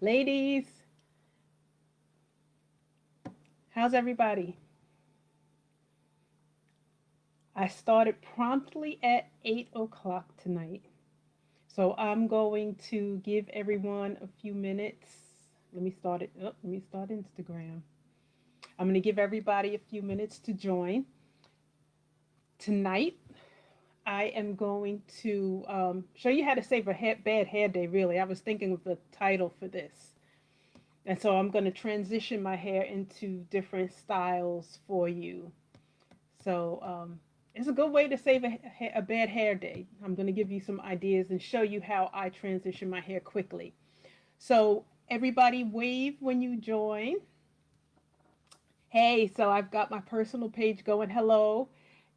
Ladies, how's everybody? I started promptly at 8 o'clock tonight. So I'm going to give everyone a few minutes. Let me start it. Oh, let me start Instagram. I'm going to give everybody a few minutes to join. Tonight, I am going to show you how to save a bad hair day, really. I was thinking of the title for this. And so I'm going to transition my hair into different styles for you. So it's a good way to save a bad hair day. I'm going to give you some ideas and show you how I transition my hair quickly. So everybody wave when you join. Hey, so I've got my personal page going. Hello,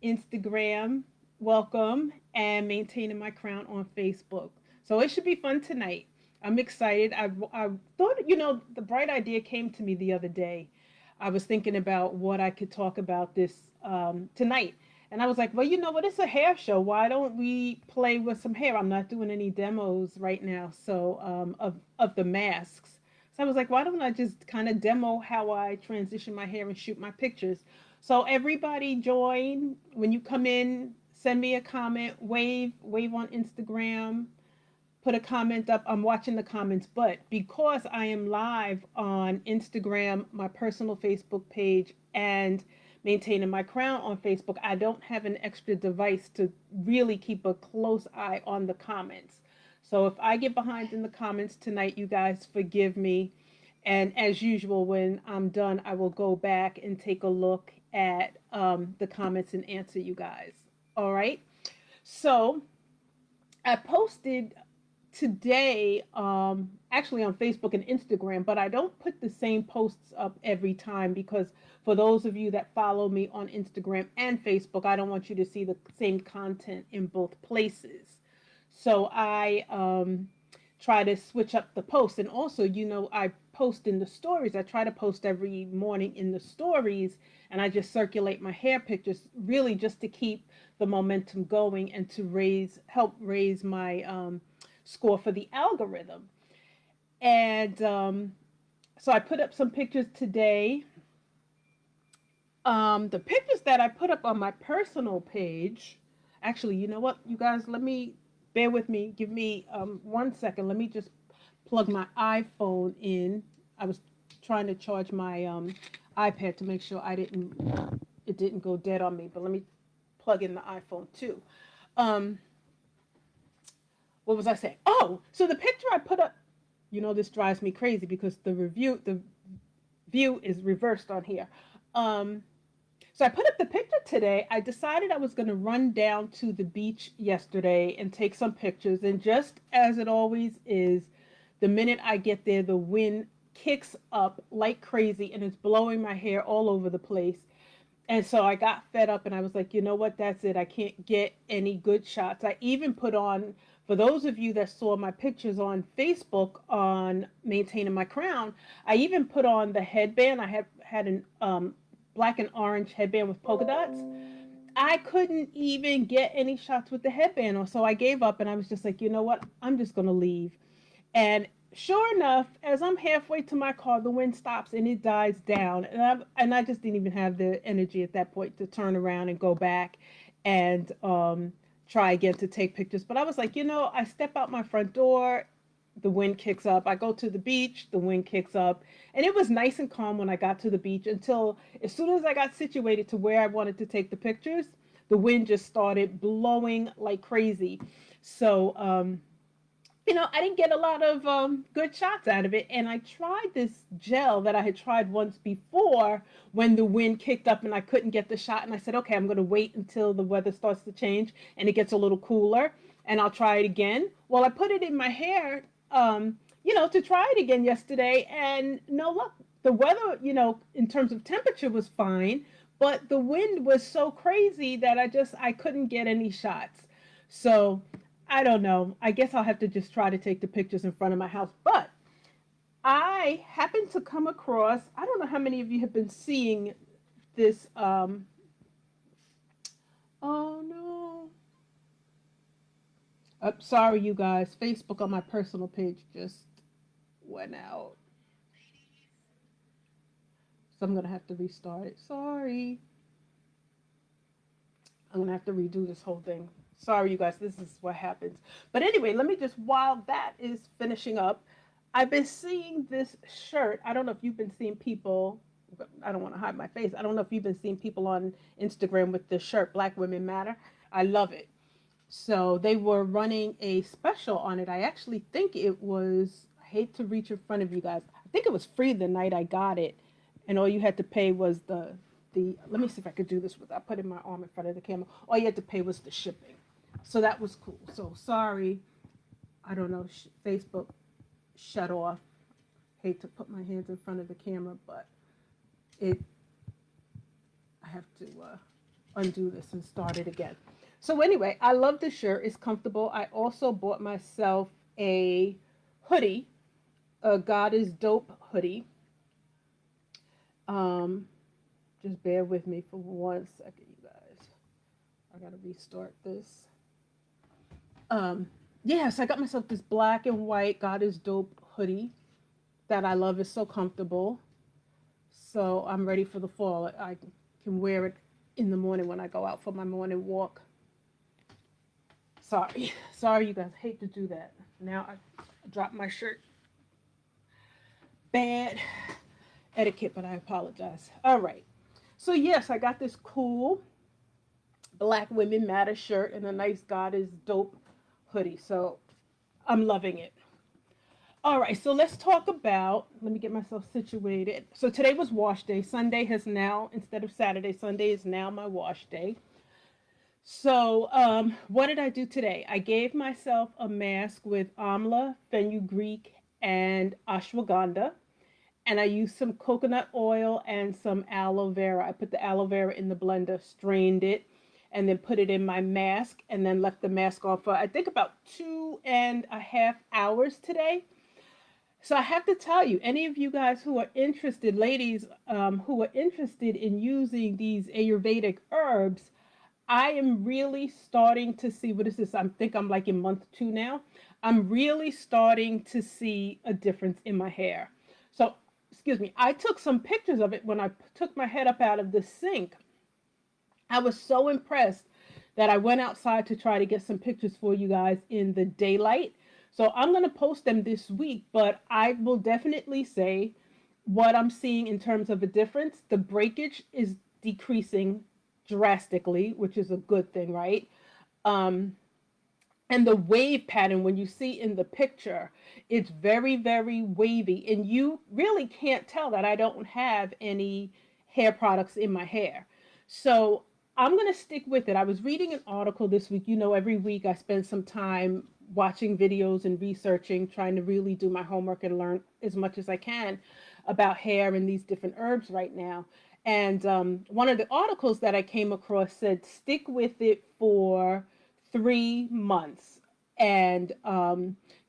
Instagram, welcome, and maintaining my crown on Facebook. So it should be fun tonight. I'm excited. I thought, the bright idea came to me the other day. I was thinking about what I could talk about this tonight. And I was like, well, you know what? It's a hair show. Why don't we play with some hair? I'm not doing any demos right now, so of the masks. So I was like, why don't I just kind of demo how I transition my hair and shoot my pictures? So everybody join. When you come in, send me a comment, wave on Instagram, put a comment up. I'm watching the comments, but because I am live on Instagram, my personal Facebook page, and maintaining my crown on Facebook, I don't have an extra device to really keep a close eye on the comments. So if I get behind in the comments tonight, you guys forgive me. And as usual, when I'm done, I will go back and take a look at the comments and answer you guys. All right. So I posted today, actually on Facebook and Instagram, but I don't put the same posts up every time because for those of you that follow me on Instagram and Facebook, I don't want you to see the same content in both places. So I try to switch up the post. And also, I post in the stories. I try to post every morning in the stories, and I just circulate my hair pictures really just to keep the momentum going and to help raise my score for the algorithm. And so I put up some pictures today. The pictures that I put up on my personal page, actually, you know what, you guys, let me bear with me. Give me 1 second. Let me just plug my iPhone in. I was trying to charge my iPad to make sure it didn't go dead on me. But let me plug in the iPhone too. Um, what was I saying? Oh, so the picture I put up, this drives me crazy because the view is reversed on here. Um, so I put up the picture today. I decided I was going to run down to the beach yesterday and take some pictures. And just as it always is, the minute I get there, the wind kicks up like crazy and it's blowing my hair all over the place. And so I got fed up and I was like, you know what? That's it. I can't get any good shots. I even put on, for those of you that saw my pictures on Facebook on maintaining my crown, I even put on the headband. I had an black and orange headband with polka dots. I couldn't even get any shots with the headband on. So I gave up and I was just like, you know what? I'm just going to leave. And sure enough, as I'm halfway to my car, the wind stops and it dies down. And I just didn't even have the energy at that point to turn around and go back and try again to take pictures. But I was like, I step out my front door, the wind kicks up. I go to the beach, the wind kicks up. And it was nice and calm when I got to the beach until as soon as I got situated to where I wanted to take the pictures, the wind just started blowing like crazy. So, I didn't get a lot of good shots out of it. And I tried this gel that I had tried once before when the wind kicked up and I couldn't get the shot. And I said, okay, I'm going to wait until the weather starts to change and it gets a little cooler and I'll try it again. Well, I put it in my hair, to try it again yesterday. And no luck. The weather, in terms of temperature was fine, but the wind was so crazy that I couldn't get any shots. So I don't know. I guess I'll have to just try to take the pictures in front of my house. But I happened to come across, I don't know how many of you have been seeing this. Oh no. Sorry, you guys. Facebook on my personal page just went out. So I'm going to have to restart it. Sorry. I'm going to have to redo this whole thing. Sorry, you guys. This is what happens. But anyway, let me just, while that is finishing up, I've been seeing this shirt. I don't know if you've been seeing people, I don't want to hide my face. I don't know if you've been seeing people on Instagram with this shirt, Black Women Matter. I love it. So they were running a special on it. I actually think it was, I hate to reach in front of you guys. I think it was free the night I got it. And all you had to pay was let me see if I could do this without putting my arm in front of the camera. All you had to pay was the shipping. So that was cool. So sorry, I don't know, Facebook shut off. Hate to put my hands in front of the camera, but I have to undo this and start it again. So anyway, I love this shirt. It's comfortable. I also bought myself a hoodie, a God is Dope hoodie. Just bear with me for 1 second, you guys. I gotta restart this. Yes, I got myself this black and white God is Dope hoodie that I love. It's so comfortable. So I'm ready for the fall. I can wear it in the morning when I go out for my morning walk. Sorry, you guys. Hate to do that. Now I dropped my shirt. Bad etiquette, but I apologize. All right. So yes, I got this cool Black Women Matter shirt and a nice God is Dope hoodie. So I'm loving it. All right, so let's talk about, let me get myself situated. So today was wash day. Sunday has now, instead of Saturday, Sunday is now my wash day. So what did I do today? I gave myself a mask with amla, fenugreek, and ashwagandha. And I used some coconut oil and some aloe vera. I put the aloe vera in the blender, strained it, and then put it in my mask, and then left the mask on for, I think, about 2.5 hours today. So I have to tell you, any of you guys who are interested, ladies, who are interested in using these Ayurvedic herbs, I am really starting to see, what is this? I think I'm like in month 2 now. I'm really starting to see a difference in my hair. So, excuse me, I took some pictures of it when I took my head up out of the sink. I was so impressed that I went outside to try to get some pictures for you guys in the daylight. So I'm going to post them this week, but I will definitely say what I'm seeing in terms of a difference. The breakage is decreasing drastically, which is a good thing, right? And the wave pattern, when you see in the picture, it's very, very wavy. And you really can't tell that I don't have any hair products in my hair. So I'm going to stick with it. I was reading an article this week. You know, every week I spend some time watching videos and researching, trying to really do my homework and learn as much as I can about hair and these different herbs right now. And one of the articles that I came across said, stick with it for 3 months and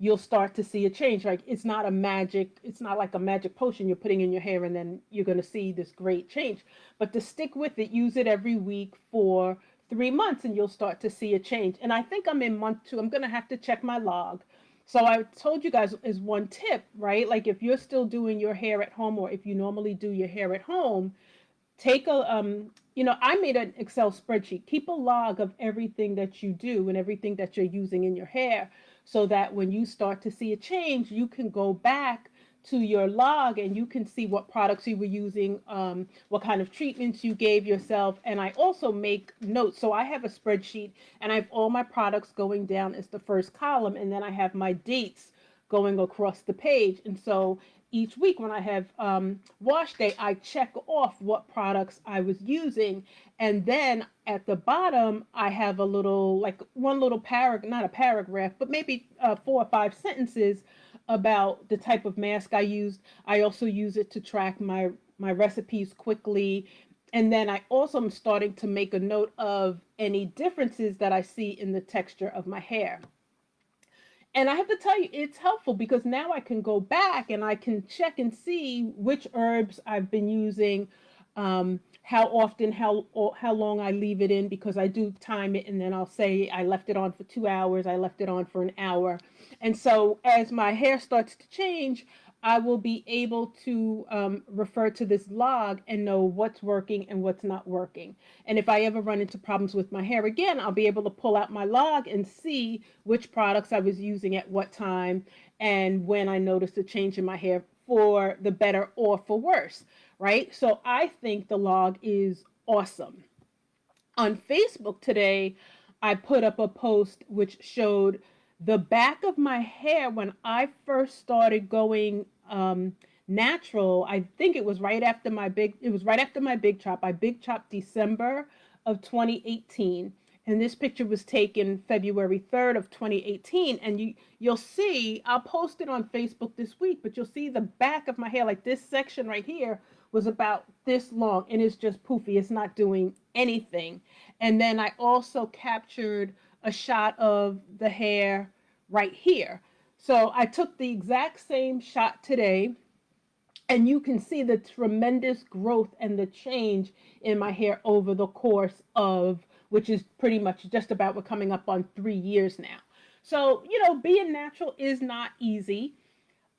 you'll start to see a change. Like it's not like a magic potion you're putting in your hair and then you're going to see this great change. But to stick with it, use it every week for 3 months and you'll start to see a change. And I think I'm in month 2. I'm going to have to check my log. So I told you guys as one tip, right? Like if you're still doing your hair at home, or if you normally do your hair at home, take I made an Excel spreadsheet. Keep a log of everything that you do and everything that you're using in your hair, so that when you start to see a change, you can go back to your log and you can see what products you were using, what kind of treatments you gave yourself. And I also make notes. So I have a spreadsheet and I have all my products going down as the first column, and then I have my dates going across the page. And so each week when I have wash day, I check off what products I was using. And then at the bottom, I have one little paragraph, not a paragraph, but maybe 4 or 5 sentences about the type of mask I used. I also use it to track my recipes quickly. And then I also am starting to make a note of any differences that I see in the texture of my hair. And I have to tell you, it's helpful because now I can go back and I can check and see which herbs I've been using, how often, how long I leave it in, because I do time it, and then I'll say I left it on for 2 hours, I left it on for an hour. And so as my hair starts to change, I will be able to refer to this log and know what's working and what's not working. And if I ever run into problems with my hair again, I'll be able to pull out my log and see which products I was using at what time and when I noticed a change in my hair for the better or for worse, right? So I think the log is awesome. On Facebook today, I put up a post which showed the back of my hair when I first started going natural. I think it was right after my big chop. I big chopped December of 2018. And this picture was taken February 3rd of 2018. And you'll see, I'll post it on Facebook this week, but you'll see the back of my hair, like this section right here was about this long and it's just poofy. It's not doing anything. And then I also captured a shot of the hair right here. So I took the exact same shot today, and you can see the tremendous growth and the change in my hair over the course of, which is pretty much just about, we're coming up on 3 years now. So, being natural is not easy,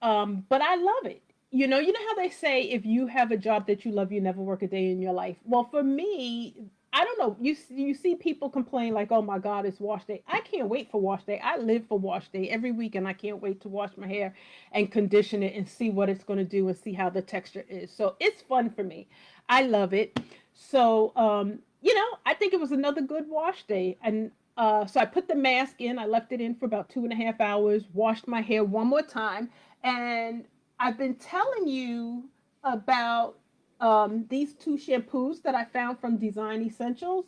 but I love it. You know how they say if you have a job that you love, you never work a day in your life. Well, for me, I don't know. You see people complain like, "Oh my God, it's wash day." I can't wait for wash day. I live for wash day every week, and I can't wait to wash my hair and condition it and see what it's going to do and see how the texture is. So it's fun for me. I love it. So I think it was another good wash day, and so I put the mask in. I left it in for about 2.5 hours. Washed my hair one more time, and I've been telling you about these two shampoos that I found from Design Essentials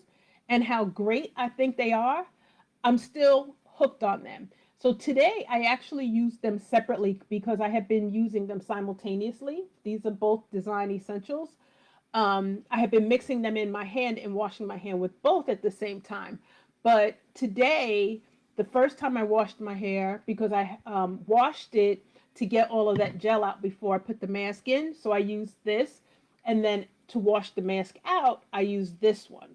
and how great I think they are. I'm still hooked on them. So today I actually used them separately because I have been using them simultaneously. These are both Design Essentials. I have been mixing them in my hand and washing my hand with both at the same time. But today, the first time I washed my hair, because I washed it to get all of that gel out before I put the mask in, so I used this. And then to wash the mask out, I use this one.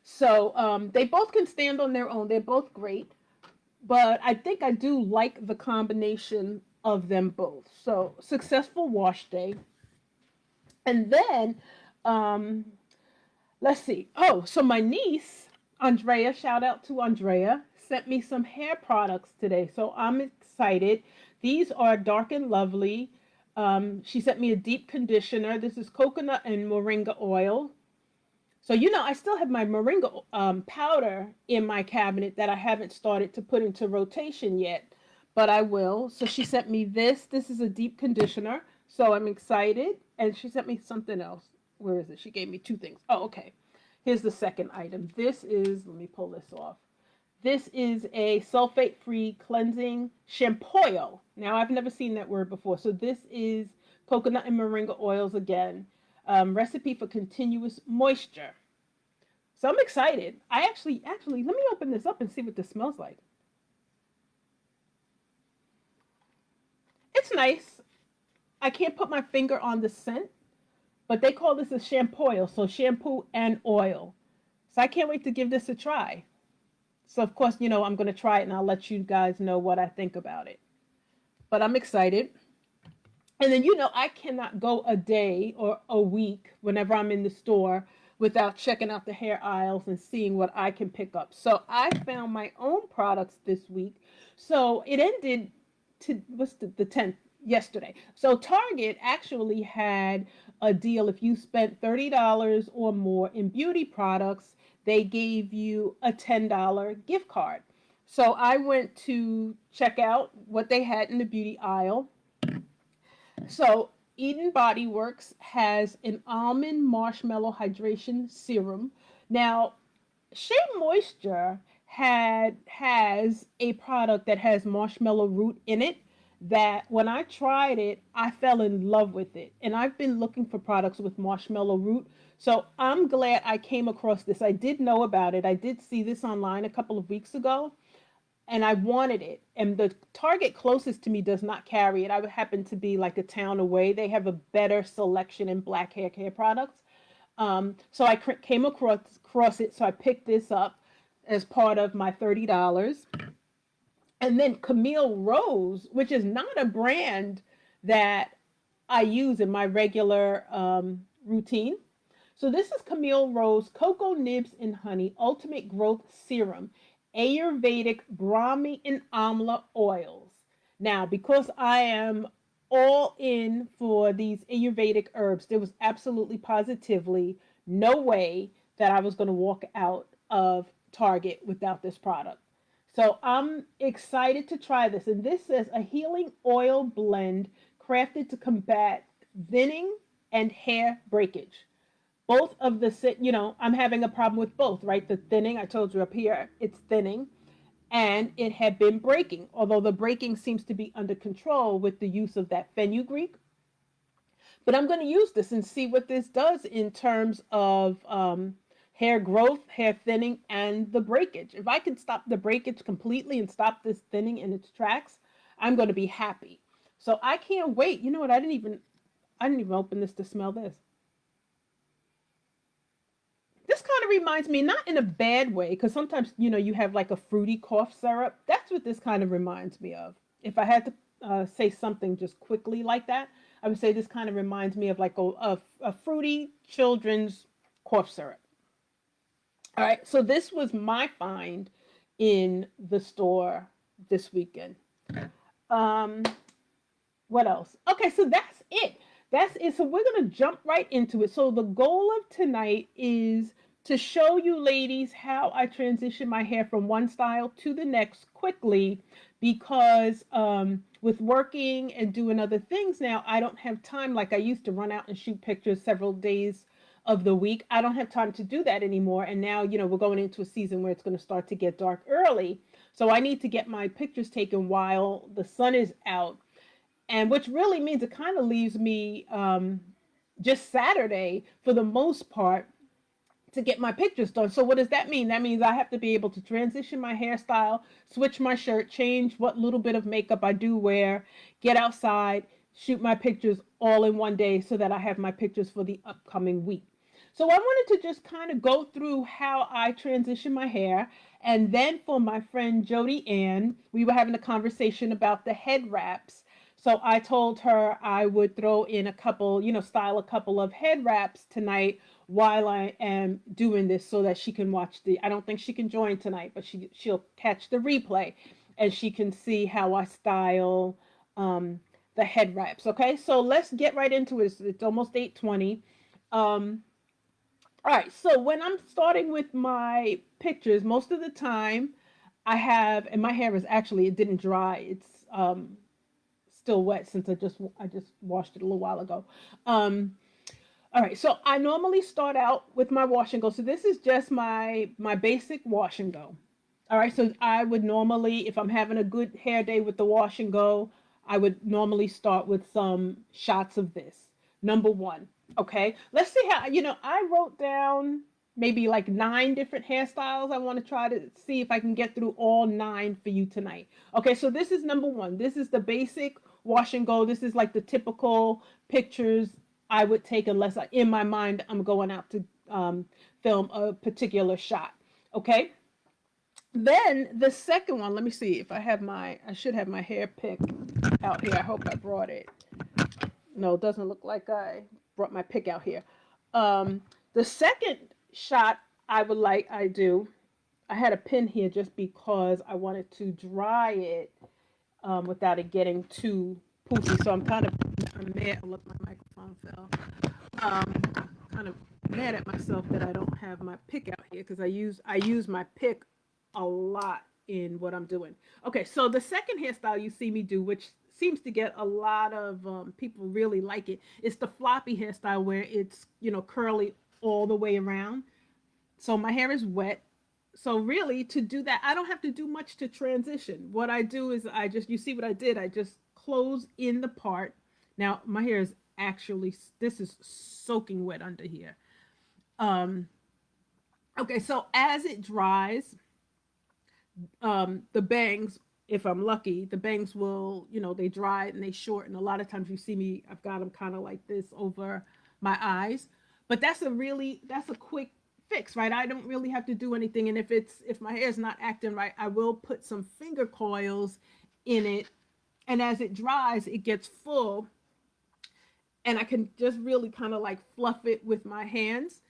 So they both can stand on their own. They're both great. But I think I do like the combination of them both. So successful wash day. And then um, let's see. Oh, so my niece, Andrea, shout out to Andrea, sent me some hair products today. So I'm excited. These are Dark and Lovely. She sent me a deep conditioner. This is coconut and moringa oil. So, I still have my moringa powder in my cabinet that I haven't started to put into rotation yet, but I will. So she sent me this. This is a deep conditioner. So I'm excited. And she sent me something else. Where is it? She gave me two things. Oh, okay. Here's the second item. This is, let me pull this off. This is a sulfate-free cleansing shampoo. Now, I've never seen that word before. So this is coconut and moringa oils again. Recipe for continuous moisture. So I'm excited. I actually, let me open this up and see what this smells like. It's nice. I can't put my finger on the scent, but they call this a shampoo oil. So shampoo and oil. So I can't wait to give this a try. So, of course, I'm going to try it and I'll let you guys know what I think about it. But I'm excited. And then, I cannot go a day or a week whenever I'm in the store without checking out the hair aisles and seeing what I can pick up. So I found my own products this week. So it ended what's the 10th? Yesterday. So Target actually had a deal. If you spent $30 or more in beauty products, they gave you a $10 gift card. So I went to check out what they had in the beauty aisle. So Eden Body Works has an almond marshmallow hydration serum. Now, Shea Moisture has a product that has marshmallow root in it that when I tried it, I fell in love with it. And I've been looking for products with marshmallow root. So I'm glad I came across this. I did know about it. I did see this online a couple of weeks ago and I wanted it. And the Target closest to me does not carry it. I would happen to be like a town away. They have a better selection in black hair care products. So I came across it. So I picked this up as part of my $30. And then Camille Rose, which is not a brand that I use in my regular routine. So this is Camille Rose Cocoa Nibs and Honey Ultimate Growth Serum, Ayurvedic Brahmi and Amla Oils. Now, because I am all in for these Ayurvedic herbs, there was absolutely positively no way that I was going to walk out of Target without this product. So I'm excited to try this. And this says a healing oil blend crafted to combat thinning and hair breakage. Both of the, I'm having a problem with both, right? The thinning, I told you up here, it's thinning, and it had been breaking, although the breaking seems to be under control with the use of that fenugreek. But I'm going to use this and see what this does in terms of hair growth, hair thinning, and the breakage. If I can stop the breakage completely and stop this thinning in its tracks, I'm going to be happy. So I can't wait. You know what? I didn't even open this to smell this. This kind of reminds me, not in a bad way, because sometimes, you have like a fruity cough syrup. That's what this kind of reminds me of. If I had to say something just quickly like that, I would say this kind of reminds me of like a fruity children's cough syrup. All right, so this was my find in the store this weekend. Um, what else? Okay, so that's it. That's it. So we're going to jump right into it. So the goal of tonight is to show you ladies how I transition my hair from one style to the next quickly, because with working and doing other things now, I don't have time like I used to run out and shoot pictures several days of the week. I don't have time to do that anymore. And now, we're going into a season where it's going to start to get dark early. So I need to get my pictures taken while the sun is out, and which really means it kind of leaves me just Saturday for the most part to get my pictures done. So what does that mean? That means I have to be able to transition my hairstyle, switch my shirt, change what little bit of makeup I do wear, get outside, shoot my pictures all in one day so that I have my pictures for the upcoming week. So I wanted to just kind of go through how I transition my hair. And then for my friend Jody Ann, we were having a conversation about the head wraps. So I told her I would throw in a couple, style a couple of head wraps tonight while I am doing this so that she can watch I don't think she can join tonight, but she'll catch the replay and she can see how I style the head wraps. Okay, so let's get right into it. It's almost 8:20. All right, so when I'm starting with my pictures, most of the time I have, and my hair is actually, it didn't dry. It's still wet since I just washed it a little while ago. All right, so I normally start out with my wash and go. So this is just my basic wash and go. All right, so I would normally, if I'm having a good hair day with the wash and go, I would normally start with some shots of this. Number one. Okay, let's see how, I wrote down maybe like 9 different hairstyles. I want to try to see if I can get through all 9 for you tonight. Okay, so this is number one. This is the basic wash and go. This is like the typical pictures I would take unless in my mind I'm going out to film a particular shot. Okay. Then the second one, let me see if I should have my hair pick out here. I hope I brought it. No, it doesn't look like I brought my pick out here. The second shot I had a pin here just because I wanted to dry it without it getting too poofy. So I'm mad. Look, my microphone fell. Kind of mad at myself that I don't have my pick out here because I use my pick a lot in what I'm doing. Okay, so the second hairstyle you see me do, which seems to get a lot of people really like it, is the floppy hairstyle where it's curly all the way around. So my hair is wet. So really, to do that, I don't have to do much to transition. What I do is you see what I did? I just close in the part. Now my hair is actually, this is soaking wet under here. Um, okay, so as it dries, the bangs, if I'm lucky, the bangs will, they dry and they shorten. A lot of times you see me, I've got them kind of like this over my eyes. But that's a quick fix, right? I don't really have to do anything. And if my hair is not acting right, I will put some finger coils in it And as it dries, it gets full, and I can just really kind of like fluff it with my hands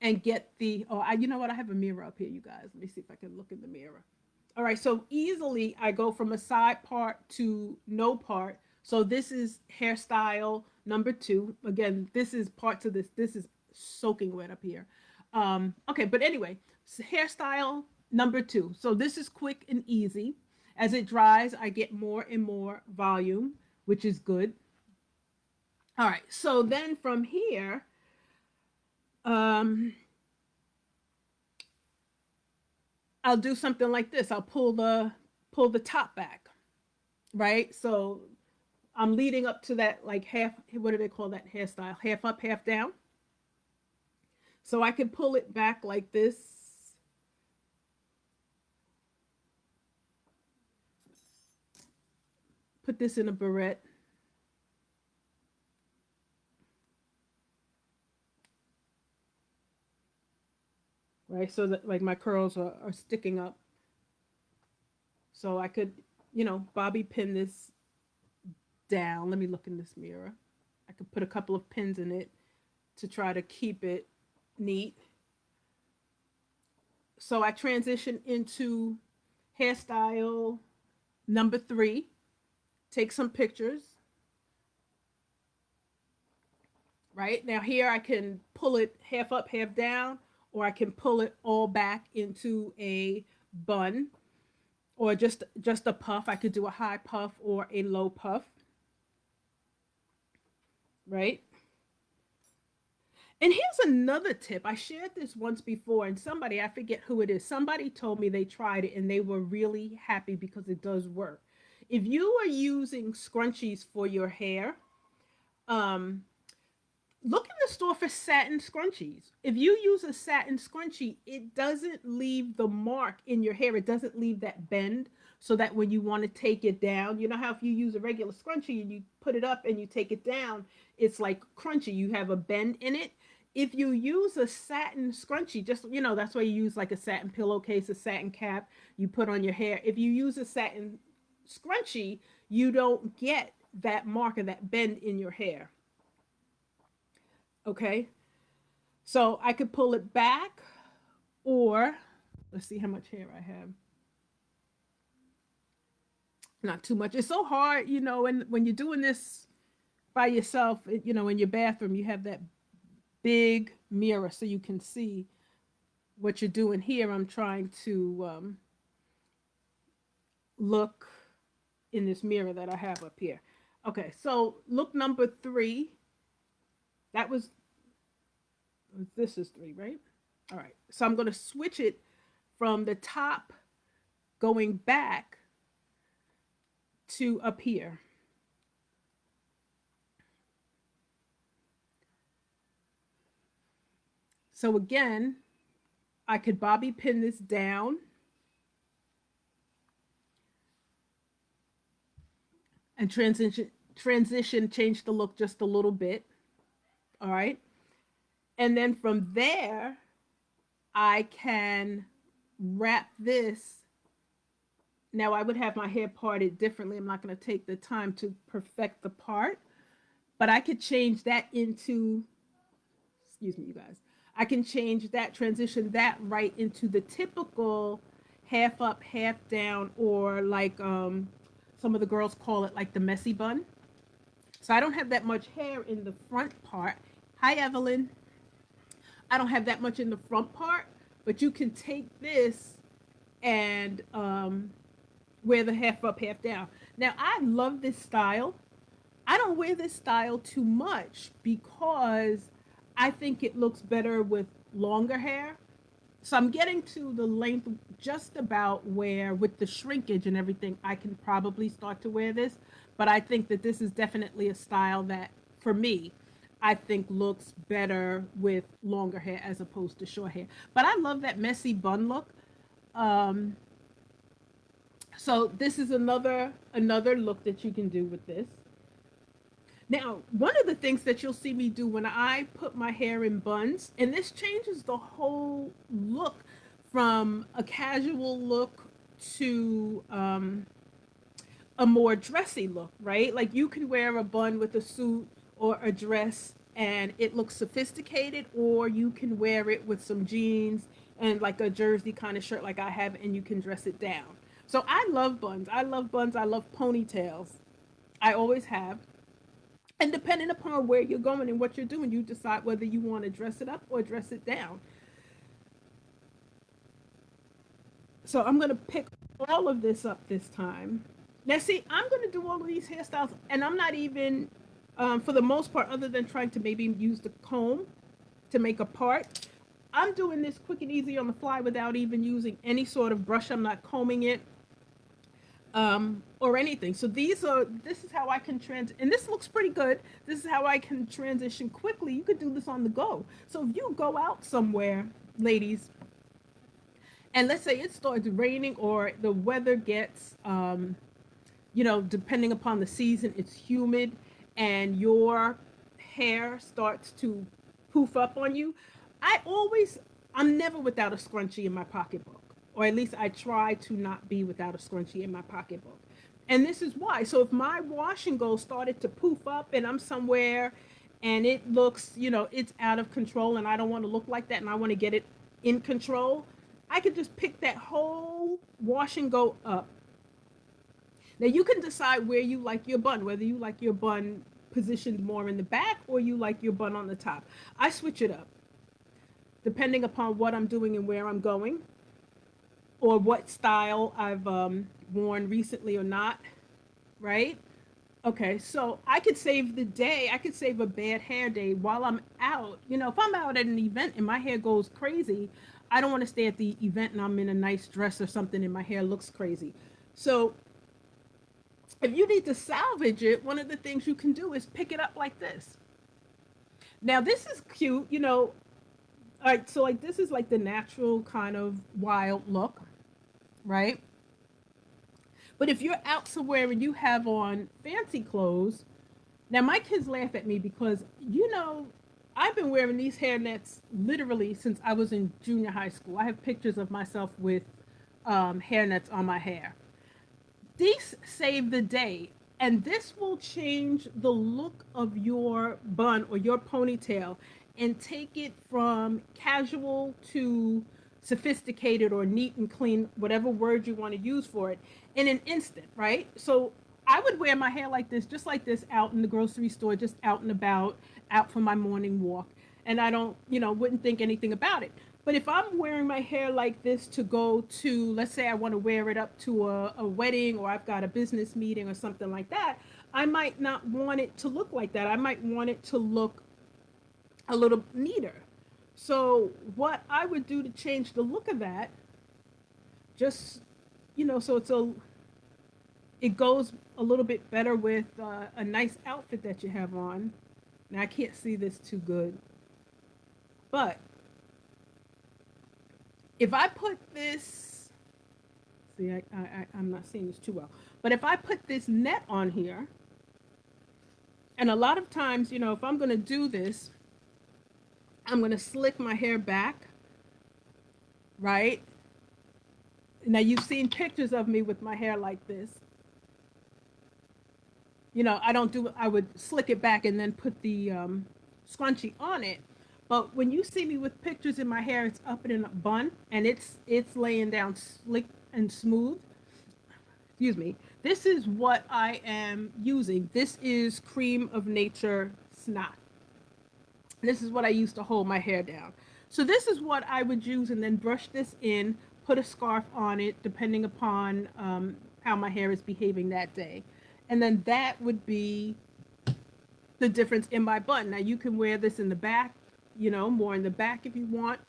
and get the, oh, you know what? I have a mirror up here, you guys. Let me see if I can look in the mirror. All right, so easily I go from a side part to no part. So this is hairstyle number two. Again, this is parts of this. This is soaking wet up here. Okay, but anyway, hairstyle number two. So this is quick and easy. As it dries, I get more and more volume, which is good. All right, so then from here, um, I'll do something like this. I'll pull the top back, right? So I'm leading up to that like half. What do they call that hairstyle? Half up, half down. So I can pull it back like this. Put this in a barrette. Right, so that like my curls are sticking up. So I could, bobby pin this down. Let me look in this mirror. I could put a couple of pins in it to try to keep it neat. So I transition into hairstyle number three. Take some pictures. Right now, here I can pull it half up, half down, or I can pull it all back into a bun, or just a puff. I could do a high puff or a low puff, right? And here's another tip. I shared this once before, and somebody, I forget who it is, somebody told me they tried it and they were really happy because it does work. If you are using scrunchies for your hair, um, look in the store for satin scrunchies. If you use a satin scrunchie, it doesn't leave the mark in your hair. It doesn't leave that bend, so that when you want to take it down, you know how if you use a regular scrunchie and you put it up and you take it down, it's like crunchy. You have a bend in it. If you use a satin scrunchie, just, that's why you use like a satin pillowcase, a satin cap you put on your hair. If you use a satin scrunchie, you don't get that mark or that bend in your hair. Okay, so I could pull it back, or let's see how much hair I have. Not too much. It's so hard, and when you're doing this by yourself, in your bathroom, you have that big mirror so you can see what you're doing. Here I'm trying to look in this mirror that I have up here. Okay, so look number three. That was, this is three, right? All right, so I'm going to switch it from the top going back to up here. So again, I could bobby pin this down and transition, change the look just a little bit. All right. And then from there, I can wrap this. Now I would have my hair parted differently. I'm not going to take the time to perfect the part, but I could change that into, excuse me, you guys. I can change that, transition that right into the typical half up, half down, or like some of the girls call it like the messy bun. So I don't have that much hair in the front part. Hi, Evelyn. I don't have that much in the front part, but you can take this and wear the half up, half down. Now, I love this style. I don't wear this style too much because I think it looks better with longer hair. So I'm getting to the length just about where, with the shrinkage and everything, I can probably start to wear this. But I think that this is definitely a style that, for me, I think looks better with longer hair as opposed to short hair. But I love that messy bun look. Um, so this is another look that you can do with this. Now, one of the things that you'll see me do when I put my hair in buns, and this changes the whole look from a casual look to a more dressy look, right? Like you can wear a bun with a suit or a dress and it looks sophisticated, or you can wear it with some jeans and like a jersey kind of shirt like I have, and you can dress it down. So I love buns. I love buns. I love ponytails. I always have. And depending upon where you're going and what you're doing, you decide whether you want to dress it up or dress it down. So I'm going to pick all of this up this time. Now, see, I'm going to do all of these hairstyles, and I'm not even, for the most part, other than trying to maybe use the comb to make a part, I'm doing this quick and easy on the fly without even using any sort of brush. I'm not combing it or anything. So this is how I can and this looks pretty good. This is how I can transition quickly. You could do this on the go. So if you go out somewhere, ladies, and let's say it starts raining or the weather gets, depending upon the season, it's humid and your hair starts to poof up on you. I always, I'm never without a scrunchie in my pocketbook, or at least I try to not be without a scrunchie in my pocketbook. And this is why. So if my wash and go started to poof up and I'm somewhere and it looks, it's out of control and I don't want to look like that and I want to get it in control, I could just pick that whole wash and go up. Now you can decide where you like your bun, whether you like your bun positioned more in the back or you like your bun on the top. I switch it up depending upon what I'm doing and where I'm going, or what style I've worn recently or not, right? Okay, so I could save the day. I could save a bad hair day while I'm out. If I'm out at an event and my hair goes crazy, I don't want to stay at the event and I'm in a nice dress or something and my hair looks crazy. So if you need to salvage it, one of the things you can do is pick it up like this. Now this is cute, all right, so like this is like the natural kind of wild look, right? But if you're out somewhere and you have on fancy clothes, now my kids laugh at me because, I've been wearing these hair nets literally since I was in junior high school. I have pictures of myself with hair nets on my hair. These save the day, and this will change the look of your bun or your ponytail and take it from casual to sophisticated or neat and clean, whatever word you want to use for it, in an instant, right? So I would wear my hair like this, just like this, out in the grocery store, just out and about, out for my morning walk. And I don't, wouldn't think anything about it. But if I'm wearing my hair like this to go to, let's say I want to wear it up to a wedding, or I've got a business meeting or something like that, I might not want it to look like that. I might want it to look a little neater. So what I would do to change the look of that, just, so it goes a little bit better with a nice outfit that you have on. Now I can't see this too good, but if I put this, see, I'm not seeing this too well, but if I put this net on here, and a lot of times, if I'm going to do this, I'm going to slick my hair back, right? Now you've seen pictures of me with my hair like this. I would slick it back and then put the scrunchie on it. But when you see me with pictures in my hair, it's up in a bun and it's laying down slick and smooth. Excuse me. This is what I am using. This is Cream of Nature Snot. This is what I use to hold my hair down. So this is what I would use, and then brush this in, put a scarf on it, depending upon how my hair is behaving that day. And then that would be the difference in my bun. Now you can wear this in the back, more in the back if you want.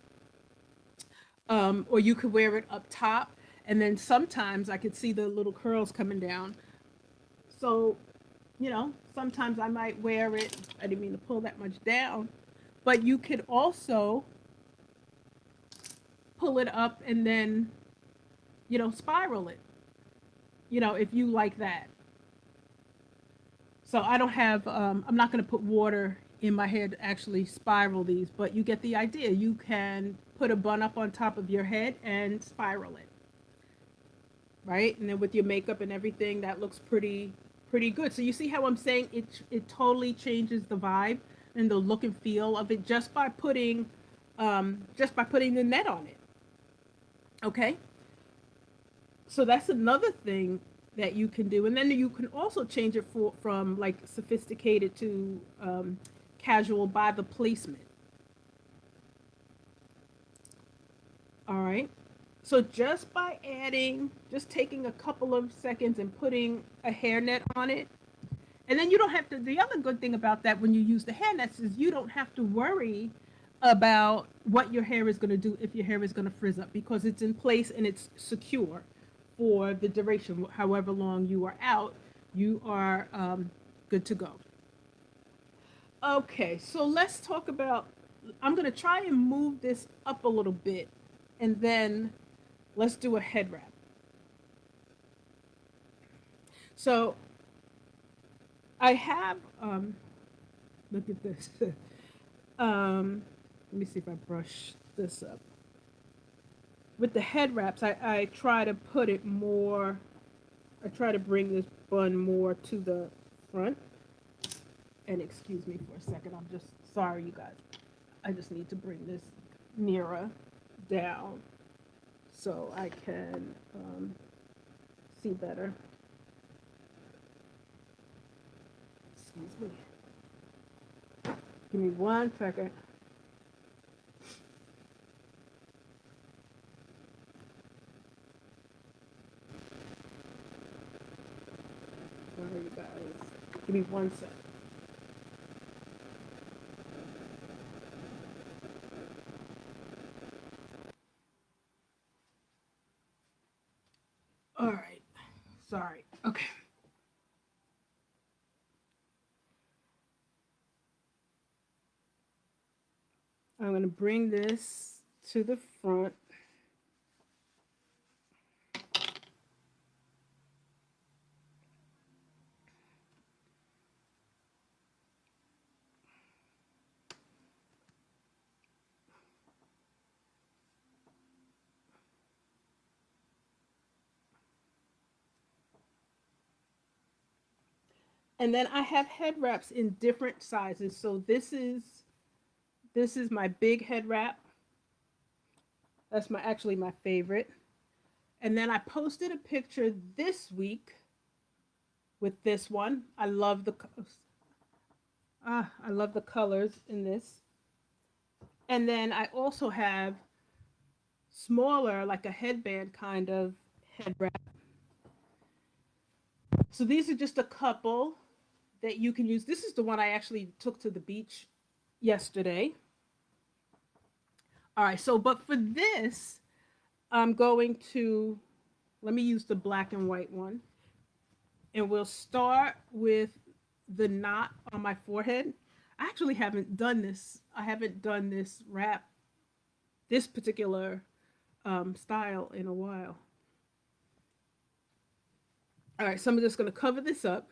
Or you could wear it up top. And then sometimes I could see the little curls coming down. So, sometimes I might wear it. I didn't mean to pull that much down. But you could also pull it up and then, spiral it, if you like that. So I don't have, I'm not going to put water in my hair to actually spiral these, but you get the idea. You can put a bun up on top of your head and spiral it. right? And then with your makeup and everything, that looks pretty good. So you see how I'm saying it totally changes the vibe and the look and feel of it just by putting the net on it. Okay? So that's another thing that you can do. And then you can also change it from like sophisticated to casual by the placement. All right. So just taking a couple of seconds and putting a hairnet on it. And then you don't have to, the other good thing about that when you use the hairnets is you don't have to worry about what your hair is going to do if your hair is going to frizz up because it's in place and it's secure for the duration, however long you are out, you are good to go. Okay, so let's talk about, I'm going to try and move this up a little bit and then let's do a head wrap. So I have, look at this. Let me see if I brush this up. With the head wraps, I try to put it more, I try to bring this bun more to the front. And excuse me for a second, I'm just sorry, you guys. I just need to bring this mirror down so I can see better. Excuse me. Give me 1 second. Sorry, you guys. Give me 1 second. All right. Sorry. Okay. I'm going to bring this to the front. And then I have head wraps in different sizes. So this is my big head wrap. That's my actually my favorite. And then I posted a picture this week with this one. I love the colors in this. And then I also have smaller, like a headband kind of head wrap. So these are just a couple that you can use. This is the one I actually took to the beach yesterday. All right, so but for this, I'm going to let me use the black and white one. And we'll start with the knot on my forehead. I actually haven't done this. I haven't done this wrap, this particular style in a while. All right, so I'm just going to cover this up.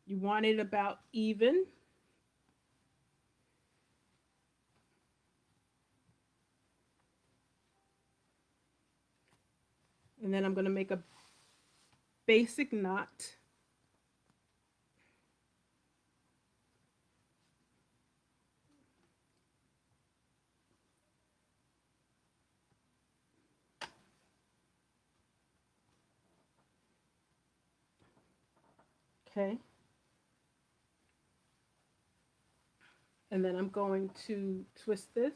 You want it about even. And then I'm going to make a basic knot. Okay. And then I'm going to twist this.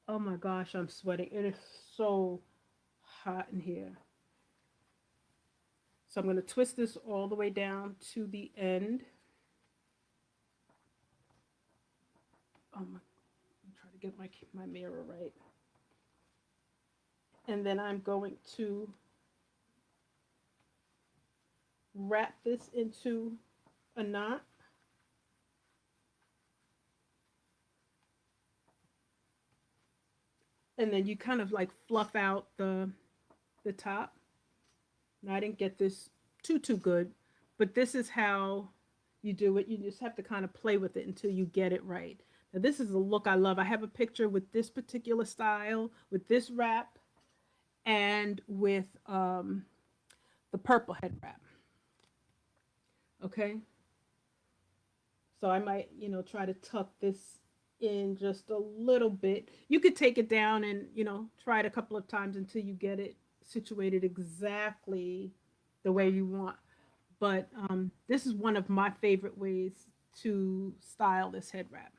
Oh my gosh, I'm sweating. It is so hot in here. So I'm going to twist this all the way down to the end. Oh my, I'm trying to get my mirror right. And then I'm going to wrap this into a knot. And then you kind of like fluff out the top. Now I didn't get this too good, but this is how you do it. You just have to kind of play with it until you get it right. Now, this is a look I love. I have a picture with this particular style, with this wrap, and with the purple head wrap. Okay, so I might, try to tuck this in just a little bit. You could take it down and, try it a couple of times until you get it situated exactly the way you want. But this is one of my favorite ways to style this head wrap.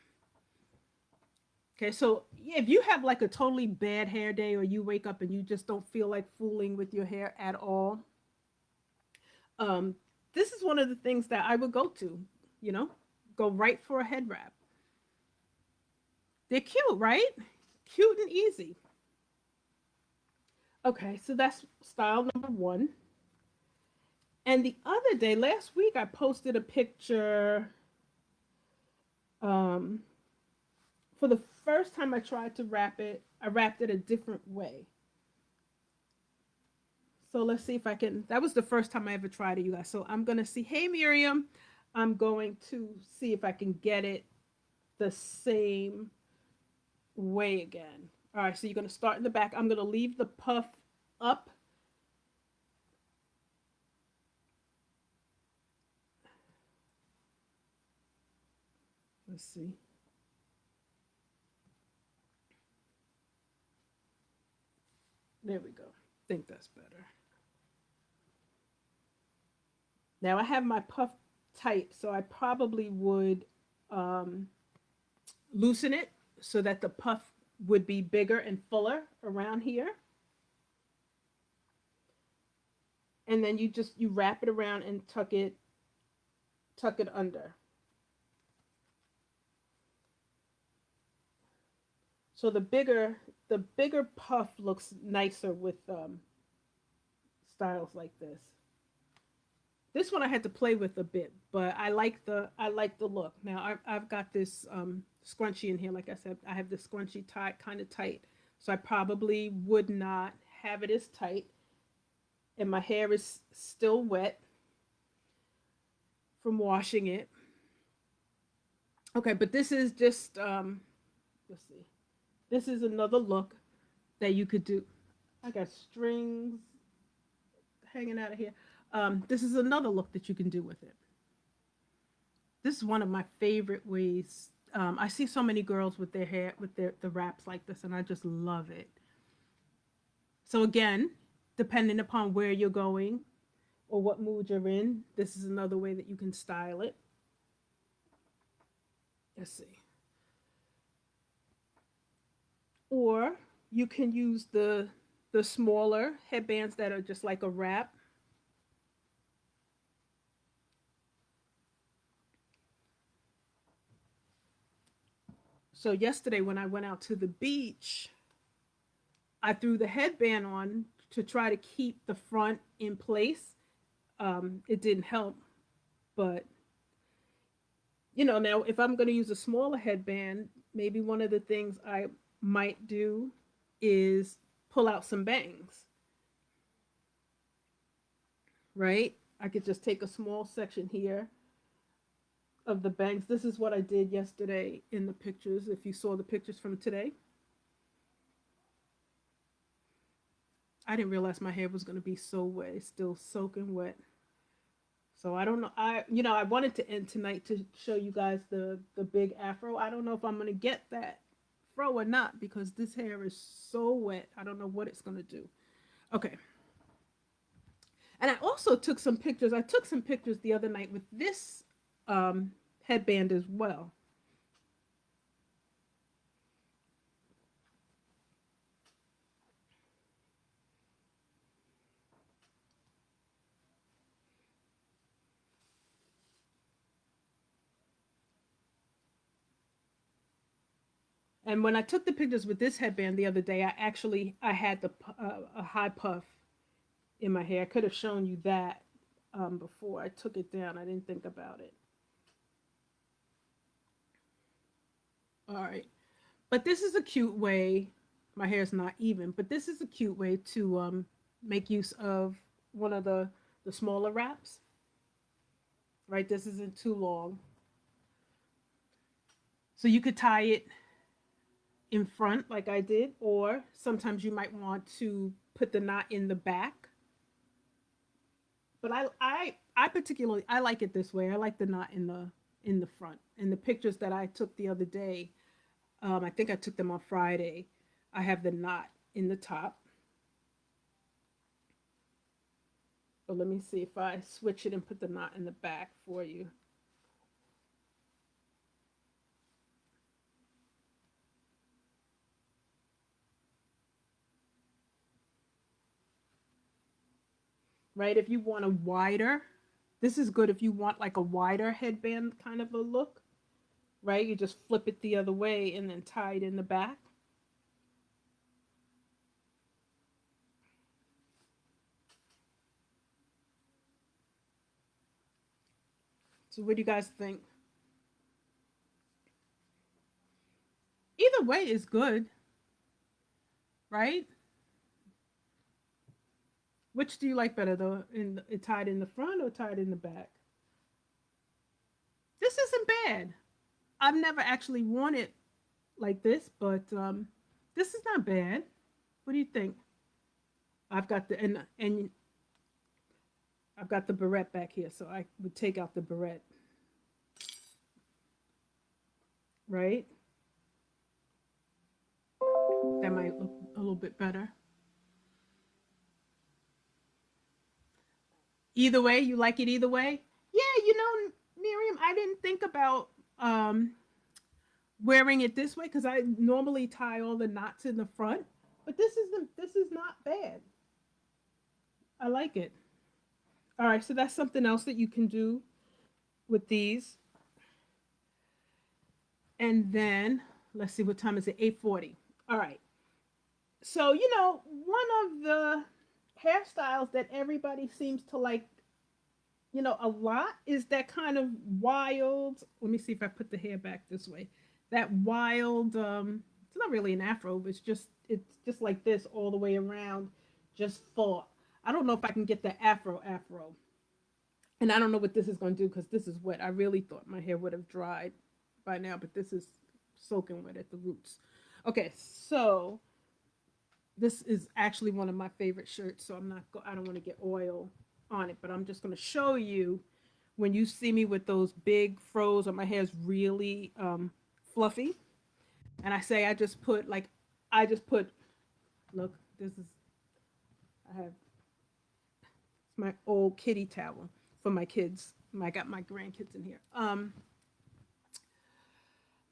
Okay, so yeah, if you have like a totally bad hair day or you wake up and you just don't feel like fooling with your hair at all, um, this is one of the things that I would go to, you know, go right for a head wrap. They're cute, right? Cute and easy. Okay, so that's style number one. And the other day, last week, I posted a picture. Um, for the first time I tried to wrap it, I wrapped it a different way. So let's see if I can. That was the first time I ever tried it, you guys. So I'm going to see. Hey, Miriam. I'm going to see if I can get it the same way again. All right, so you're going to start in the back. I'm going to leave the puff up. Let's see. There we go. I think that's better. Now I have my puff tight, so I probably would um, loosen it so that the puff would be bigger and fuller around here. And then you wrap it around and tuck it under. So the bigger puff looks nicer with styles like this. This one I had to play with a bit, but I like the look. Now I've got this scrunchie in here. Like I said, I have the scrunchie tied kind of tight, so I probably would not have it as tight. And my hair is still wet from washing it. Okay, but this is just let's see. This is another look that you could do. I got strings hanging out of here. This is another look that you can do with it. This is one of my favorite ways. I see so many girls with their hair with their the wraps like this, and I just love it. So again, depending upon where you're going or what mood you're in, this is another way that you can style it. Let's see. Or you can use the smaller headbands that are just like a wrap. So yesterday when I went out to the beach, I threw the headband on to try to keep the front in place. It didn't help, but now if I'm going to use a smaller headband, maybe one of the things I might do is pull out some bangs, right? I could just take a small section here of the bangs. This is what I did yesterday in the pictures. If you saw the pictures from today, I didn't realize my hair was going to be so wet. It's still soaking wet. So I don't know. I wanted to end tonight to show you guys the big afro. I don't know if I'm going to get that fro or not because this hair is so wet. I don't know what it's going to do. Okay. And I also took some pictures. I took some pictures the other night with this headband as well. And when I took the pictures with this headband the other day, I had a high puff in my hair. I could have shown you that before I took it down. I didn't think about it. All right, but this is a cute way. My hair is not even, but this is a cute way to make use of one of the smaller wraps. Right, this isn't too long, So you could tie it in front like I did, or sometimes you might want to put the knot in the back. But I particularly I like it this way. I like the knot in the front. And the pictures that I took the other day, I think I took them on Friday. I have the knot in the top. But let me see if I switch it and put the knot in the back for you. Right? If you want a wider, this is good if you want like a wider headband kind of a look, right? You just flip it the other way and then tie it in the back. So what do you guys think? Either way is good, right? Which do you like better, though? It tied in the front or tied in the back? This isn't bad. I've never actually worn it like this, but this is not bad. What do you think? I've got the and I've got the barrette back here, so I would take out the barrette, right? That might look a little bit better. Either way, you like it either way? Yeah, Miriam, I didn't think about um, wearing it this way because I normally tie all the knots in the front, but this is not bad. I like it. All right, so that's something else that you can do with these. And then let's see what time is it? 8:40. All right. So, one of the hairstyles that everybody seems to like, a lot is that kind of wild. Let me see if I put the hair back this way. That wild it's not really an afro, but it's just like this all the way around, just full. I don't know if I can get the afro. And I don't know what this is going to do because this is wet. I really thought my hair would have dried by now, but this is soaking wet at the roots. Okay, so this is actually one of my favorite shirts, so I don't want to get oil on it, but I'm just going to show you when you see me with those big froze or my hair is really fluffy, and I say I just put look, this is I have my old kitty towel for my kids. I got my grandkids in here.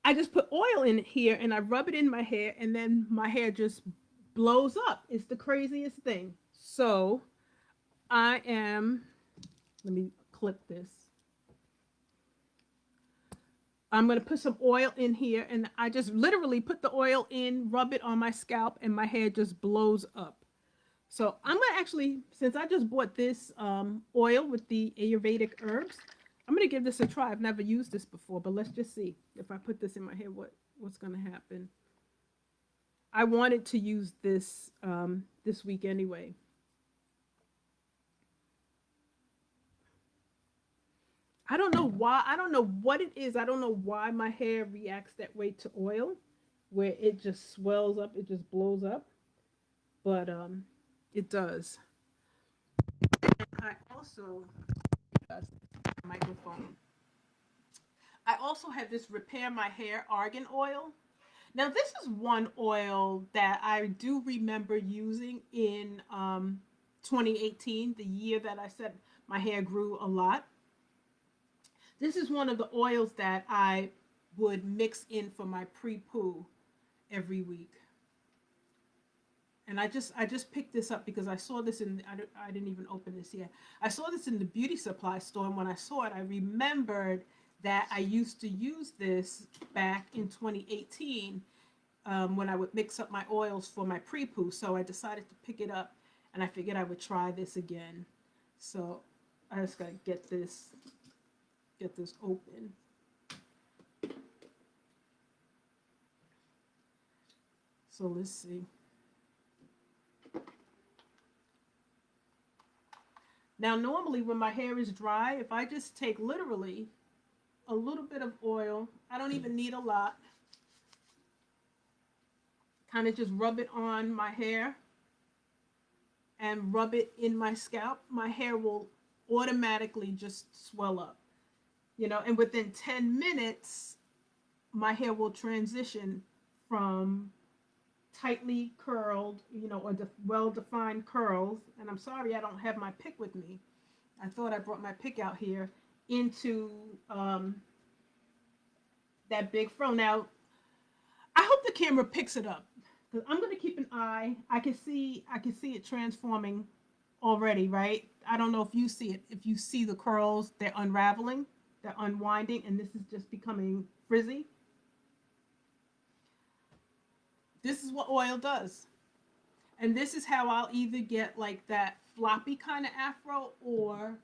I just put oil in here and I rub it in my hair, and then my hair just blows up. It's the craziest thing. So I am, let me clip this. I'm going to put some oil in here, and I just literally put the oil in, rub it on my scalp, and my hair just blows up. So I'm going to actually, since I just bought this oil with the Ayurvedic herbs, I'm going to give this a try. I've never used this before, but let's just see if I put this in my hair, what's going to happen. I wanted to use this this week anyway. I don't know why. I don't know what it is. I don't know why my hair reacts that way to oil, where it just swells up, it just blows up. But it does. I also microphone. I also have this repair my hair argan oil. Now this is one oil that I do remember using in 2018, the year that I said my hair grew a lot. This is one of the oils that I would mix in for my pre-poo every week. And I just picked this up because I saw this I didn't even open this yet. I saw this in the beauty supply store, and when I saw it, I remembered that I used to use this back in 2018 when I would mix up my oils for my pre-poo. So I decided to pick it up, and I figured I would try this again. So I just gotta get this open. So let's see. Now, normally when my hair is dry, if I just take literally a little bit of oil. I don't even need a lot. Kind of just rub it on my hair and rub it in my scalp. My hair will automatically just swell up, and within 10 minutes, my hair will transition from tightly curled, or well defined curls. And I'm sorry I don't have my pick with me. I thought I brought my pick out here into that big fro. Now, I hope the camera picks it up because I'm going to keep an eye. I can see it transforming already, right? I don't know if you see it. If you see the curls, they're unraveling, they're unwinding, and this is just becoming frizzy. This is what oil does. And this is how I'll either get like that floppy kind of afro, or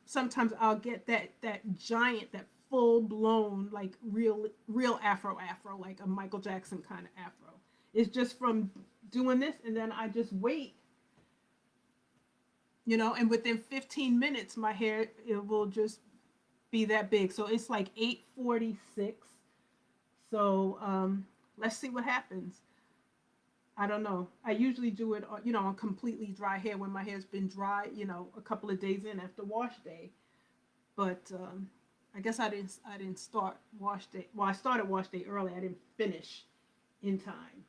sometimes I'll get that giant, that full blown, like real afro, like a Michael Jackson kind of afro. It's just from doing this, and then I just wait, and within 15 minutes, my hair, it will just be that big. So it's like 8:46. So let's see what happens. I don't know. I usually do it, on completely dry hair when my hair's been dry, a couple of days in after wash day. But I guess I didn't start wash day. Well, I started wash day early. I didn't finish in time.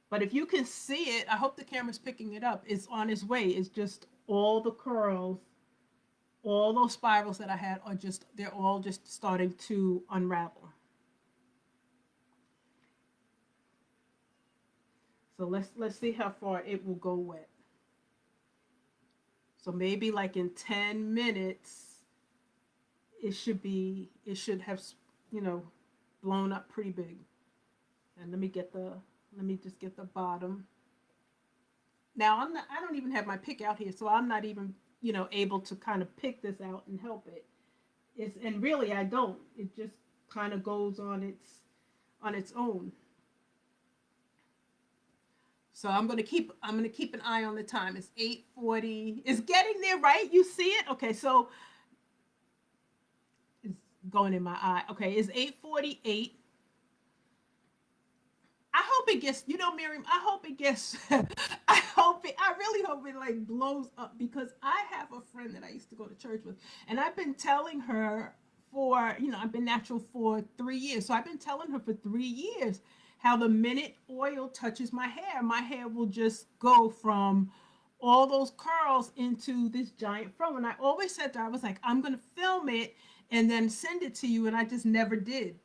But if you can see it, I hope the camera's picking it up. It's on its way. It's just all the curls, all those spirals that I had they're all just starting to unravel. So let's see how far it will go wet. So maybe like in 10 minutes, it should have, you know, blown up pretty big. And let me just get the bottom. Now I don't even have my pick out here, so I'm not even, able to kind of pick this out and help it. And really I don't. It just kind of goes on its own. So I'm gonna keep an eye on the time. It's 8:40. It's getting there, right? You see it? Okay, so it's going in my eye. Okay, it's 8:48. I hope it gets, Miriam, I hope it gets, I really hope it like blows up, because I have a friend that I used to go to church with, and I've been telling her I've been natural for 3 years. So I've been telling her for 3 years how the minute oil touches my hair will just go from all those curls into this giant fro. And I always said to her, I was like, I'm going to film it and then send it to you. And I just never did.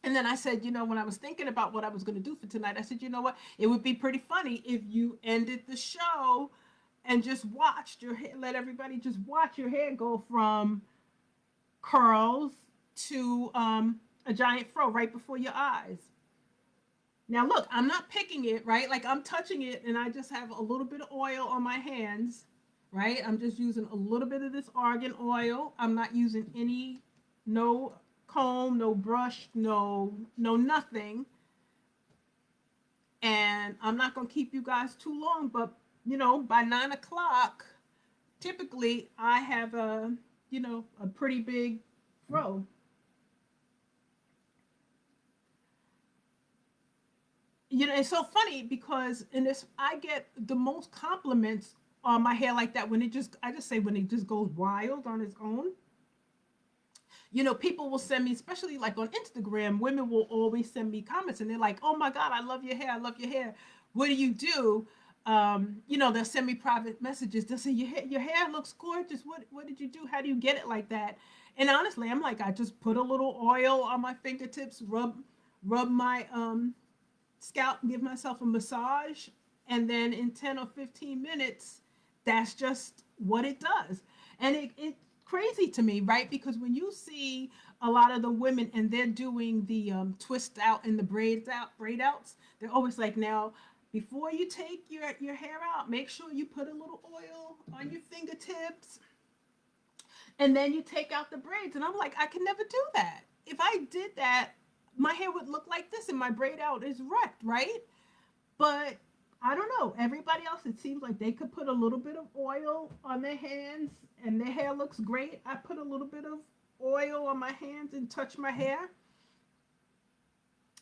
And then I said, when I was thinking about what I was going to do for tonight, I said, you know what? It would be pretty funny if you ended the show and just watched your hair, let everybody just watch your hair go from curls to a giant fro right before your eyes. Now, look, I'm not picking it, right? Like, I'm touching it, and I just have a little bit of oil on my hands, right? I'm just using a little bit of this argan oil. I'm not using no comb, no brush, no nothing. And I'm not going to keep you guys too long, but, by 9 o'clock, typically I have a pretty big fro. It's so funny because in this, I get the most compliments on my hair like that when I just say when it just goes wild on its own. People will send me, especially like on Instagram, women will always send me comments, and they're like, "Oh my God, I love your hair. I love your hair. What do you do?" They'll send me private messages. They'll say, "Your hair looks gorgeous. What did you do? How do you get it like that?" And honestly, I'm like, I just put a little oil on my fingertips, rub my scalp, give myself a massage, and then in 10 or 15 minutes, that's just what it does. And it's crazy to me, right? Because when you see a lot of the women and they're doing the twist out and the braid outs, they're always like, now, before you take your hair out, make sure you put a little oil on your fingertips, and then you take out the braids. And I'm like, I can never do that. If I did that, my hair would look like this, and my braid out is wrecked, right? But I don't know. Everybody else, it seems like they could put a little bit of oil on their hands and their hair looks great. I put a little bit of oil on my hands and touch my hair,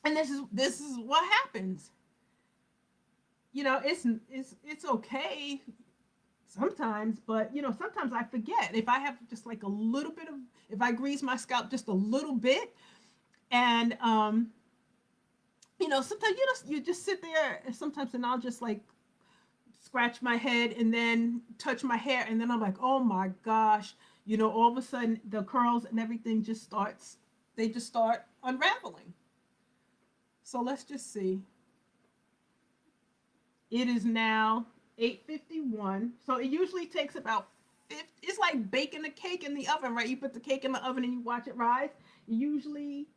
and this is what happens. It's okay sometimes, but sometimes I forget. If I have just like a little bit of, if I grease my scalp just a little bit, and sometimes you just sit there, and sometimes, and I'll just like scratch my head and then touch my hair, and then I'm like, oh my gosh, all of a sudden the curls and everything they just start unraveling. So let's just see. It is now 8:51. So it usually takes about 50, it's like baking a cake in the oven, right? You put the cake in the oven and you watch it rise. Usually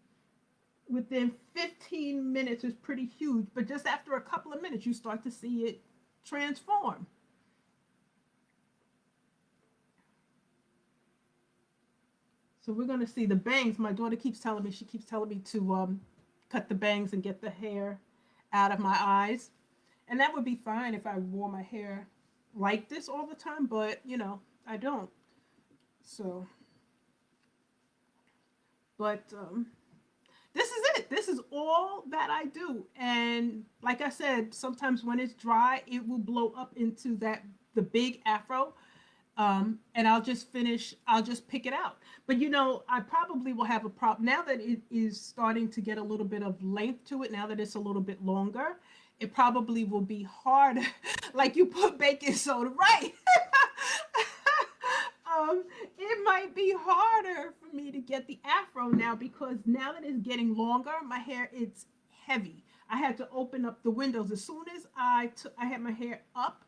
within 15 minutes is pretty huge, but just after a couple of minutes you start to see it transform. So we're going to see the bangs. My daughter keeps telling me, she keeps telling me to cut the bangs and get the hair out of my eyes. And that would be fine if I wore my hair like this all the time, but I don't. So, but this is it. This is all that I do. And like I said, sometimes when it's dry, it will blow up into the big afro. And I'll just pick it out. But I probably will have a problem now that it is starting to get a little bit of length to it, now that it's a little bit longer. It probably will be harder. Like you put baking soda, right? It might be harder for me to get the afro now, because now that it's getting longer, my hair, it's heavy. I had to open up the windows as soon as I had my hair up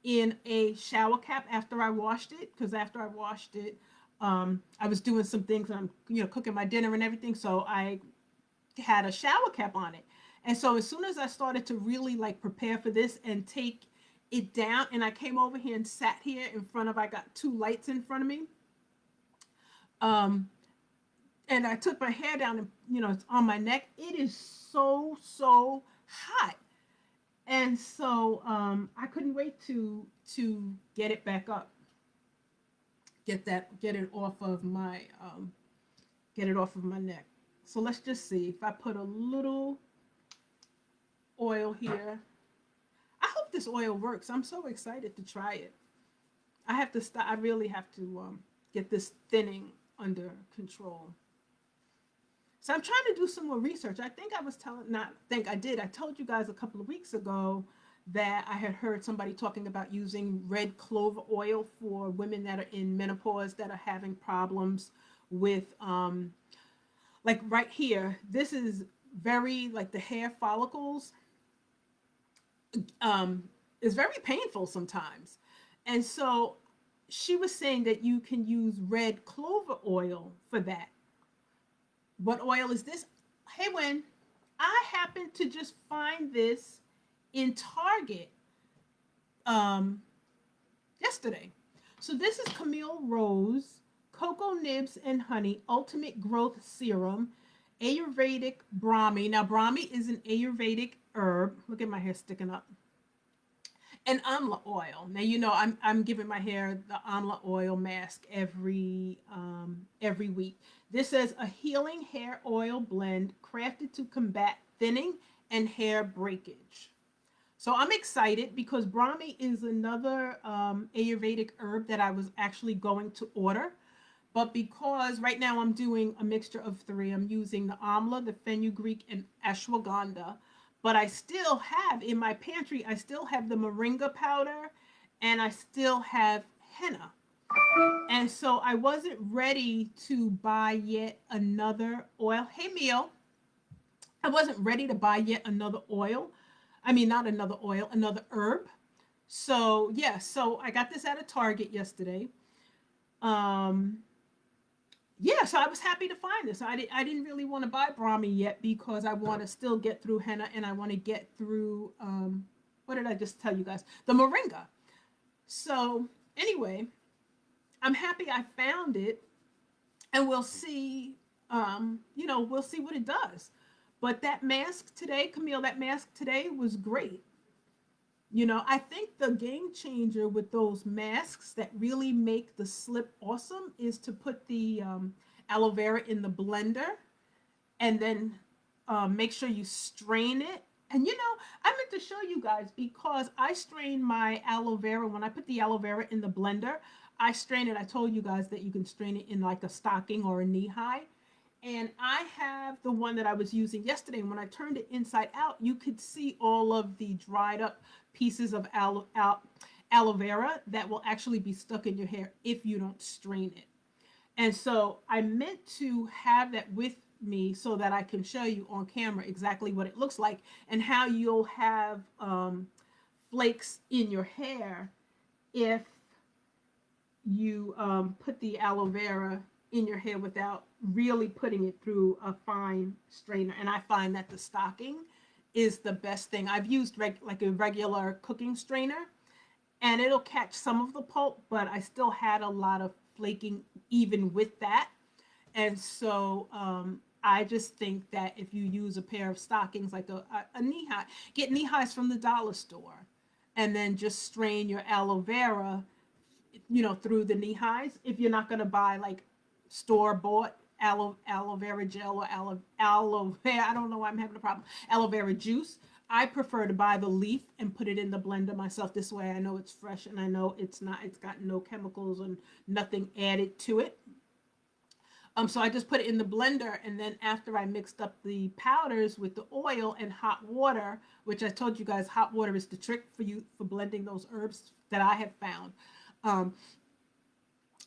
in a shower cap after I washed it, because after I washed it, I was doing some things, and I'm cooking my dinner and everything, so I had a shower cap on it. And so as soon as I started to really like prepare for this and take it down, and I came over here and sat here in front of, I got two lights in front of me, um, and I took my hair down, and it's on my neck. It is so hot. And so I couldn't wait to get it back up, get it off of my neck. So let's just see if I put a little oil here. I hope this oil works. I'm so excited to try it. I have to stop. I really have to get this thinning under control. So I'm trying to do some more research. I think I was telling, not think I did. I told you guys a couple of weeks ago that I had heard somebody talking about using red clover oil for women that are in menopause that are having problems with, like right here. This is very, like the hair follicles is very painful sometimes. And so she was saying that you can use red clover oil for that. What oil is this? Hey, Wen, I happened to just find this in Target yesterday. So this is Camille Rose Cocoa Nibs and Honey Ultimate Growth Serum, Ayurvedic Brahmi. Now, Brahmi is an Ayurvedic herb. Look at my hair sticking up. And amla oil. Now I'm giving my hair the amla oil mask every week. This says a healing hair oil blend crafted to combat thinning and hair breakage. So I'm excited because Brahmi is another Ayurvedic herb that I was actually going to order. But because right now I'm doing a mixture of three, I'm using the amla, the fenugreek, and ashwagandha. But I still have in my pantry, I still have the moringa powder, and I still have henna. And so I wasn't ready to buy yet another oil. Hey, Meal. I wasn't ready to buy yet another oil. I mean, not another oil, another herb. So, yeah, so I got this at a Target yesterday. Um, yeah, so I was happy to find this. I didn't really want to buy Brahmi yet because I want to still get through henna, and I want to get through, what did I just tell you guys? The moringa. So anyway, I'm happy I found it, and we'll see, we'll see what it does. But that mask today, Camille, that mask today was great. I think the game changer with those masks that really make the slip awesome is to put the aloe vera in the blender and then make sure you strain it. And I meant to show you guys because I strain my aloe vera when I put the aloe vera in the blender. I strain it. I told you guys that you can strain it in like a stocking or a knee high. And I have the one that I was using yesterday. And when I turned it inside out, you could see all of the dried up pieces of aloe vera that will actually be stuck in your hair if you don't strain it. And so I meant to have that with me so that I can show you on camera exactly what it looks like and how you'll have flakes in your hair if you put the aloe vera in your hair without really putting it through a fine strainer. And I find that the stocking is the best thing. I've used like a regular cooking strainer and it'll catch some of the pulp, but I still had a lot of flaking even with that. And so I just think that if you use a pair of stockings, like a knee high, get knee highs from the dollar store, and then just strain your aloe vera, through the knee highs. If you're not going to buy like store bought aloe vera gel or aloe vera, I don't know why I'm having a problem. Aloe vera juice. I prefer to buy the leaf and put it in the blender myself. This way I know it's fresh and I know it's got no chemicals and nothing added to it. So I just put it in the blender, and then after I mixed up the powders with the oil and hot water, which I told you guys, hot water is the trick for you for blending those herbs that I have found. Um,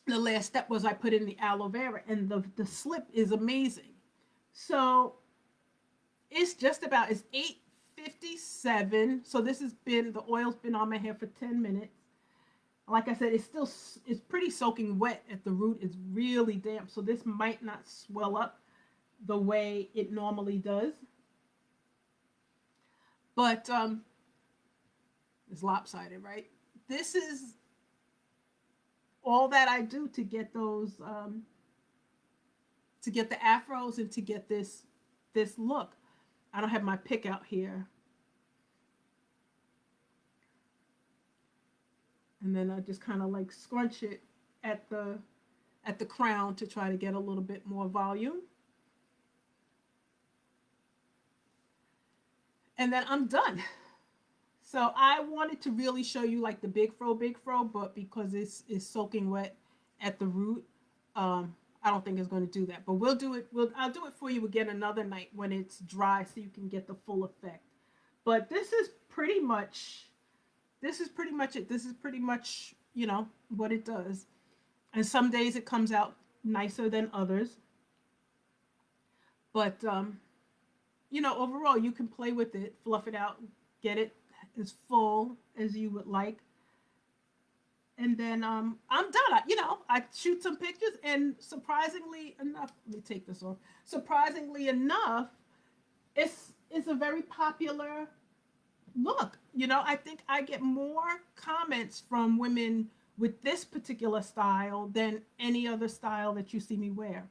the last step was I put in the aloe vera, and the slip is amazing. So it's just about it's 8:57. So this has been the oil's been on my hair for 10 minutes. Like I said, it's pretty soaking wet at the root. It's really damp, so this might not swell up the way it normally does. But it's lopsided, right? This is all that I do to get those to get the afros and to get this look. I don't have my pick out here. And then I just kind of like scrunch it at the crown to try to get a little bit more volume. And then I'm done. So I wanted to really show you like the big fro, but because it's soaking wet at the root, I don't think it's going to do that. But we'll do it. I'll do it for you again another night when it's dry, so you can get the full effect. But this is pretty much it. This is pretty much what it does. And some days it comes out nicer than others. But overall, you can play with it, fluff it out, get it as full as you would like. And then I'm done. I shoot some pictures, and surprisingly enough, let me take this off. Surprisingly enough, it's a very popular look. I think I get more comments from women with this particular style than any other style that you see me wear.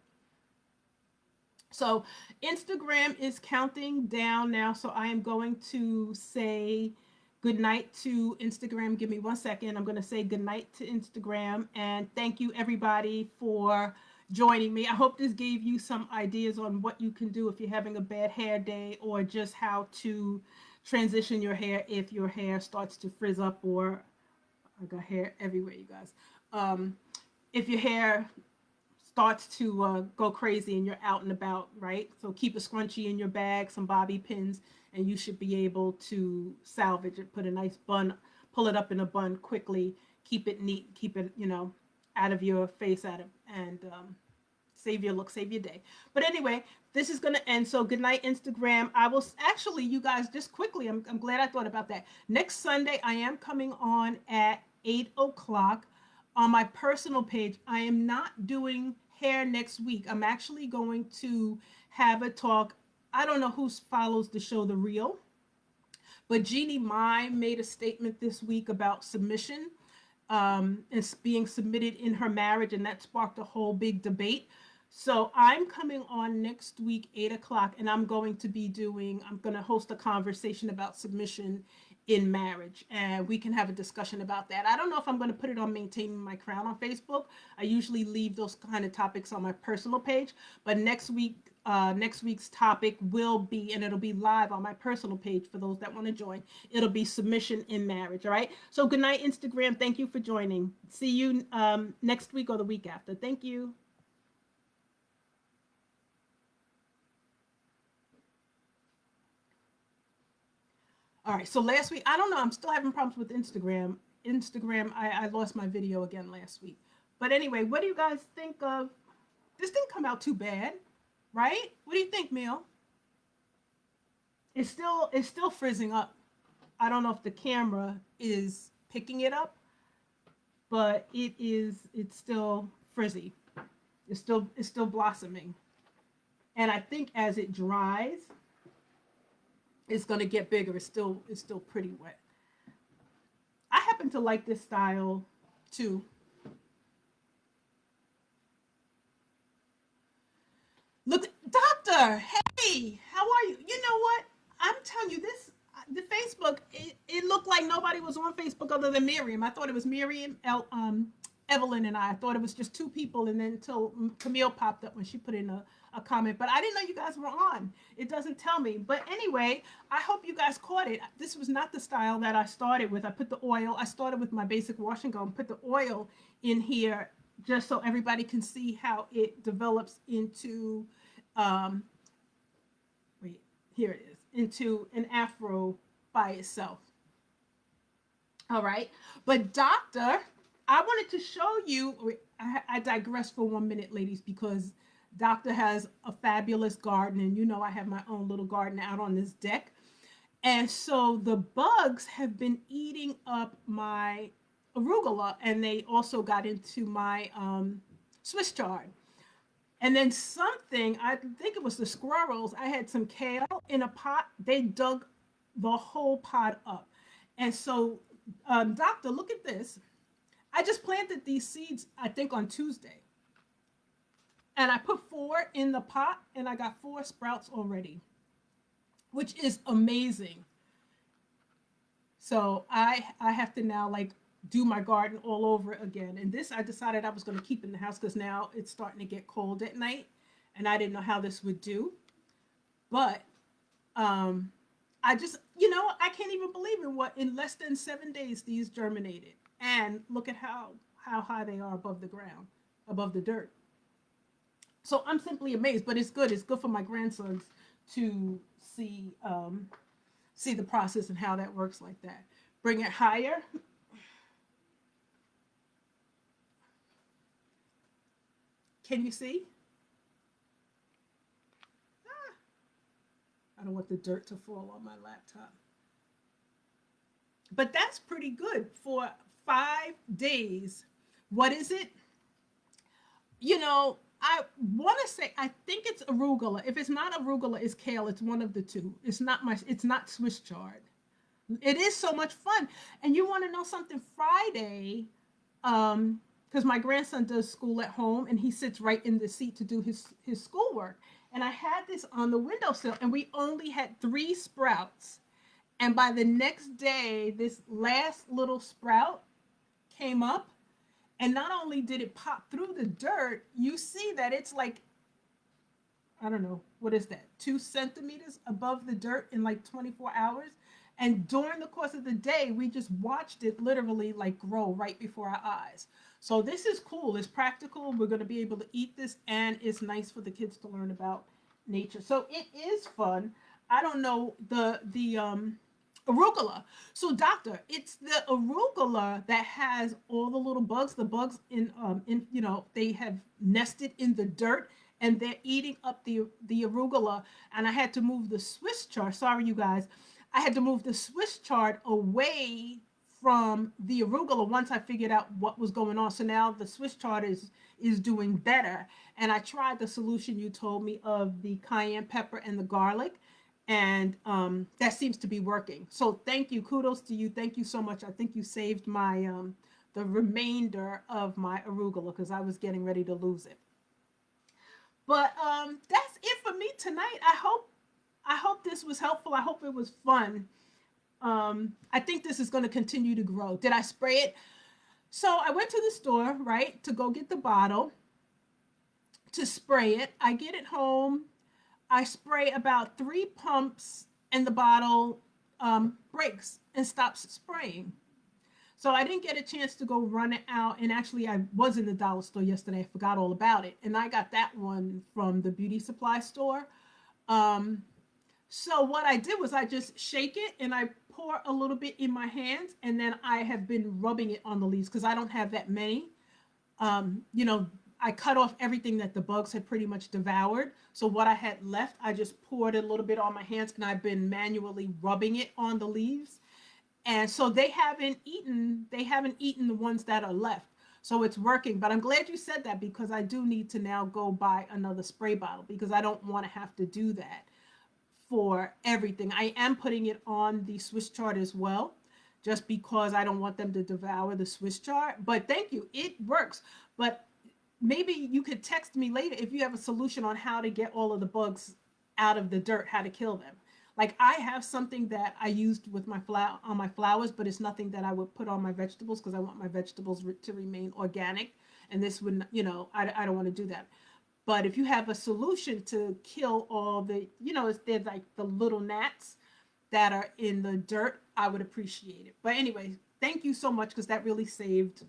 So Instagram is counting down now. So I am going to say good night to Instagram. Give me 1 second. I'm going to say good night to Instagram. And thank you, everybody, for joining me. I hope this gave you some ideas on what you can do if you're having a bad hair day, or just how to transition your hair if your hair starts to frizz up, or I got hair everywhere, you guys. If your hair starts to go crazy and you're out and about, right? So keep a scrunchie in your bag, some bobby pins, and you should be able to salvage it. Put a nice bun, pull it up in a bun quickly, keep it neat, keep it, out of your face, and save your look, save your day. But anyway, this is going to end. So good night, Instagram. I will actually, you guys, just quickly, I'm glad I thought about that. Next Sunday, I am coming on at 8 o'clock on my personal page. I am not doing hair next week. I'm actually going to have a talk. I don't know who follows the show The Real, but Jeannie Mai made a statement this week about submission. It's being submitted in her marriage, and that sparked a whole big debate. So I'm coming on next week, 8 o'clock, and I'm going to host a conversation about submission in marriage. And we can have a discussion about that. I don't know if I'm going to put it on Maintaining My Crown on Facebook. I usually leave those kind of topics on my personal page. But next week's topic will be, and it'll be live on my personal page for those that want to join. It'll be submission in marriage. All right. So good night, Instagram. Thank you for joining. See you next week or the week after. Thank you. All right. So last week, I don't know. I'm still having problems with Instagram. I lost my video again last week. But anyway, what do you guys think of? This didn't come out too bad, right? What do you think, Neil? It's still frizzing up. I don't know if the camera is picking it up, but it's still frizzy. It's still blossoming. And I think as it dries, it's gonna get bigger. It's still pretty wet. I happen to like this style too. Look, doctor. Hey, how are you? You know what? I'm telling you this. The Facebook, it looked like nobody was on Facebook other than Miriam. I thought it was Miriam, Evelyn, and I thought it was just two people, and then until Camille popped up when she put in a comment. But I didn't know you guys were on. It doesn't tell me. But anyway, I hope you guys caught it. This was not the style that I started with. I put the oil. I started with my basic wash and go and put the oil in here just so everybody can see how it develops into um, wait, here it is, into an afro by itself. All right. But doctor, I wanted to show you, I digress for 1 minute, ladies, because doctor has a fabulous garden, and you know I have my own little garden out on this deck. And so the bugs have been eating up my arugula, and they also got into my Swiss chard. And then something, I think it was the squirrels. I had some kale in a pot. They dug the whole pot up. And so, doctor, look at this. I just planted these seeds, I think, on Tuesday. And I put four in the pot, and I got four sprouts already, which is amazing. So I have to now like do my garden all over again. And this I decided I was going to keep in the house because now it's starting to get cold at night, and I didn't know how this would do. But um, I just, I can't even believe in what in less than 7 days these germinated. And look at how high they are above the ground, above the dirt. So I'm simply amazed. But it's good. It's good for my grandsons to see the process and how that works like that. Bring it higher. Can you see? Ah, I don't want the dirt to fall on my laptop. But that's pretty good for 5 days. What is it? I want to say I think it's arugula. If it's not arugula, it's kale. It's one of the two. It's not Swiss chard. It is so much fun. And you want to know something? Friday, because my grandson does school at home, and he sits right in the seat to do his schoolwork. And I had this on the windowsill, and we only had three sprouts. And by the next day, this last little sprout came up, and not only did it pop through the dirt, you see that it's like, I don't know, what is that, 2 centimeters above the dirt in like 24 hours. And during the course of the day, we just watched it literally like grow right before our eyes. So this is cool. It's practical. We're going to be able to eat this, and it's nice for the kids to learn about nature. So it is fun. I don't know the arugula. So doctor, it's the arugula that has all the little bugs. The bugs in they have nested in the dirt, and they're eating up the arugula. And I had to move the Swiss chard. Sorry, you guys. I had to move the Swiss chard away from the arugula once I figured out what was going on. So now the Swiss chard is doing better. And I tried the solution you told me of the cayenne pepper and the garlic, and that seems to be working. So thank you, kudos to you. Thank you so much. I think you saved my the remainder of my arugula because I was getting ready to lose it. But that's it for me tonight. I hope this was helpful. I hope it was fun. I think this is going to continue to grow. Did I spray it? So I went to the store, right, to go get the bottle to spray it. I get it home. I spray about 3 pumps, and the bottle breaks and stops spraying. So I didn't get a chance to go run it out. And actually, I was in the dollar store yesterday. I forgot all about it. And I got that one from the beauty supply store. Um, so what I did was I just shake it and I pour a little bit in my hands. And then I have been rubbing it on the leaves because I don't have that many. You know, I cut off everything that the bugs had pretty much devoured. So what I had left, I just poured it a little bit on my hands and I've been manually rubbing it on the leaves. And so they haven't eaten the ones that are left. So it's working. But I'm glad you said that because I do need to now go buy another spray bottle because I don't want to have to do that for everything. I am putting it on the Swiss chart as well, just because I don't want them to devour the Swiss chart. But thank you. It works. But maybe you could text me later if you have a solution on how to get all of the bugs out of the dirt, how to kill them. Like I have something that I used with my flower on my flowers, but it's nothing that I would put on my vegetables because I want my vegetables to remain organic. And this would, I don't want to do that. But if you have a solution to kill all the, there's like the little gnats that are in the dirt, I would appreciate it. But anyway, thank you so much because that saved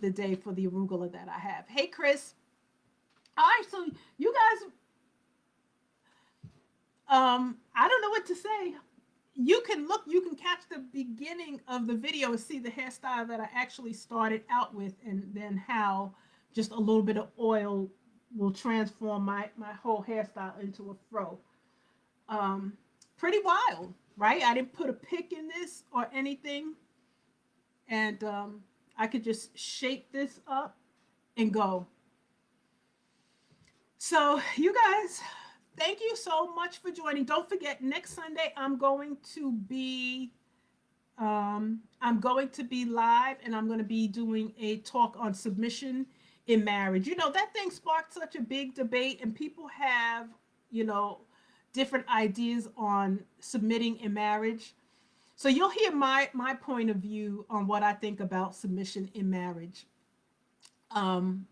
the day for the arugula that I have. Hey, Chris. All right, so you guys, I don't know what to say. You can catch the beginning of the video and see the hairstyle that I actually started out with, and then how just a little bit of oil will transform my whole hairstyle into a fro. Um, Pretty wild, right? I didn't put a pick in this or anything, and I could just shake this up and go. So, you guys, thank you so much for joining. Don't forget, next Sunday I'm going to be live, and I'm going to be doing a talk on submission in marriage. That thing sparked such a big debate, and people have, you know, different ideas on submitting in marriage. So you'll hear my point of view on what I think about submission in marriage. Um,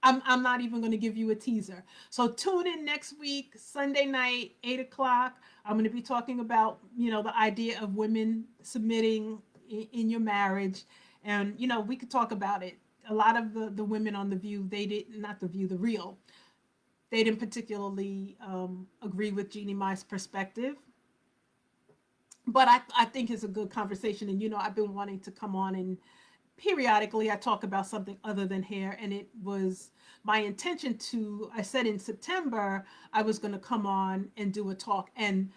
I'm not even going to give you a teaser. So tune in next week, Sunday night, 8 o'clock. I'm going to be talking about, the idea of women submitting in your marriage. And, we could talk about it. A lot of the women on The View, they did not The View, The Real. They didn't particularly agree with Jeannie Mai's perspective. But I think it's a good conversation. And, I've been wanting to come on and periodically I talk about something other than hair, and it was my intention to, I said in September I was going to come on and do a talk, and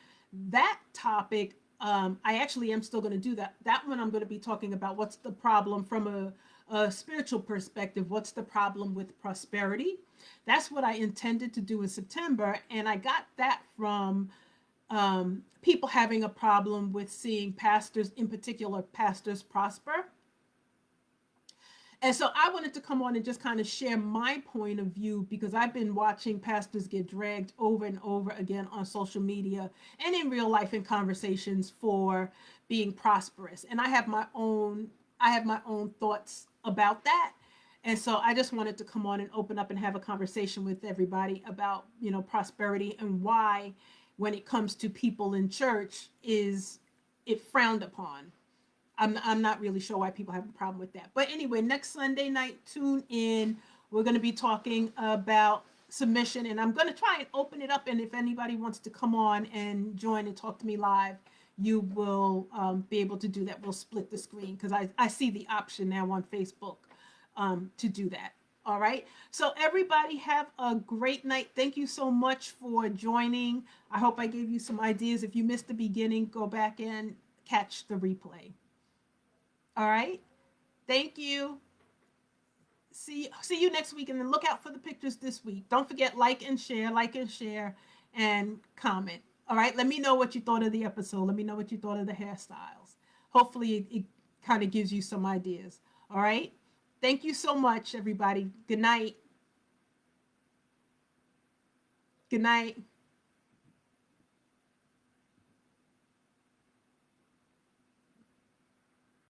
that topic, I actually am still going to do that one. I'm going to be talking about what's the problem from a spiritual perspective. What's the problem with prosperity? That's what I intended to do in September, and I got that from people having a problem with seeing pastors, in particular pastors, prosper. And so I wanted to come on and just kind of share my point of view because I've been watching pastors get dragged over and over again on social media and in real life in conversations for being prosperous. And I have my own thoughts about that. And so I just wanted to come on and open up and have a conversation with everybody about, prosperity and why when it comes to people in church is it frowned upon. I'm not really sure why people have a problem with that. But anyway, next Sunday night, tune in. We're going to be talking about submission, and I'm going to try and open it up. And if anybody wants to come on and join and talk to me live, you will be able to do that. We'll split the screen because I see the option now on Facebook to do that. All right. So everybody have a great night. Thank you so much for joining. I hope I gave you some ideas. If you missed the beginning, go back and catch the replay. All right. Thank you. See you next week, and then look out for the pictures this week. Don't forget, like and share, and comment. All right. Let me know what you thought of the episode. Let me know what you thought of the hairstyles. Hopefully it kind of gives you some ideas. All right. Thank you so much, everybody. Good night. Good night.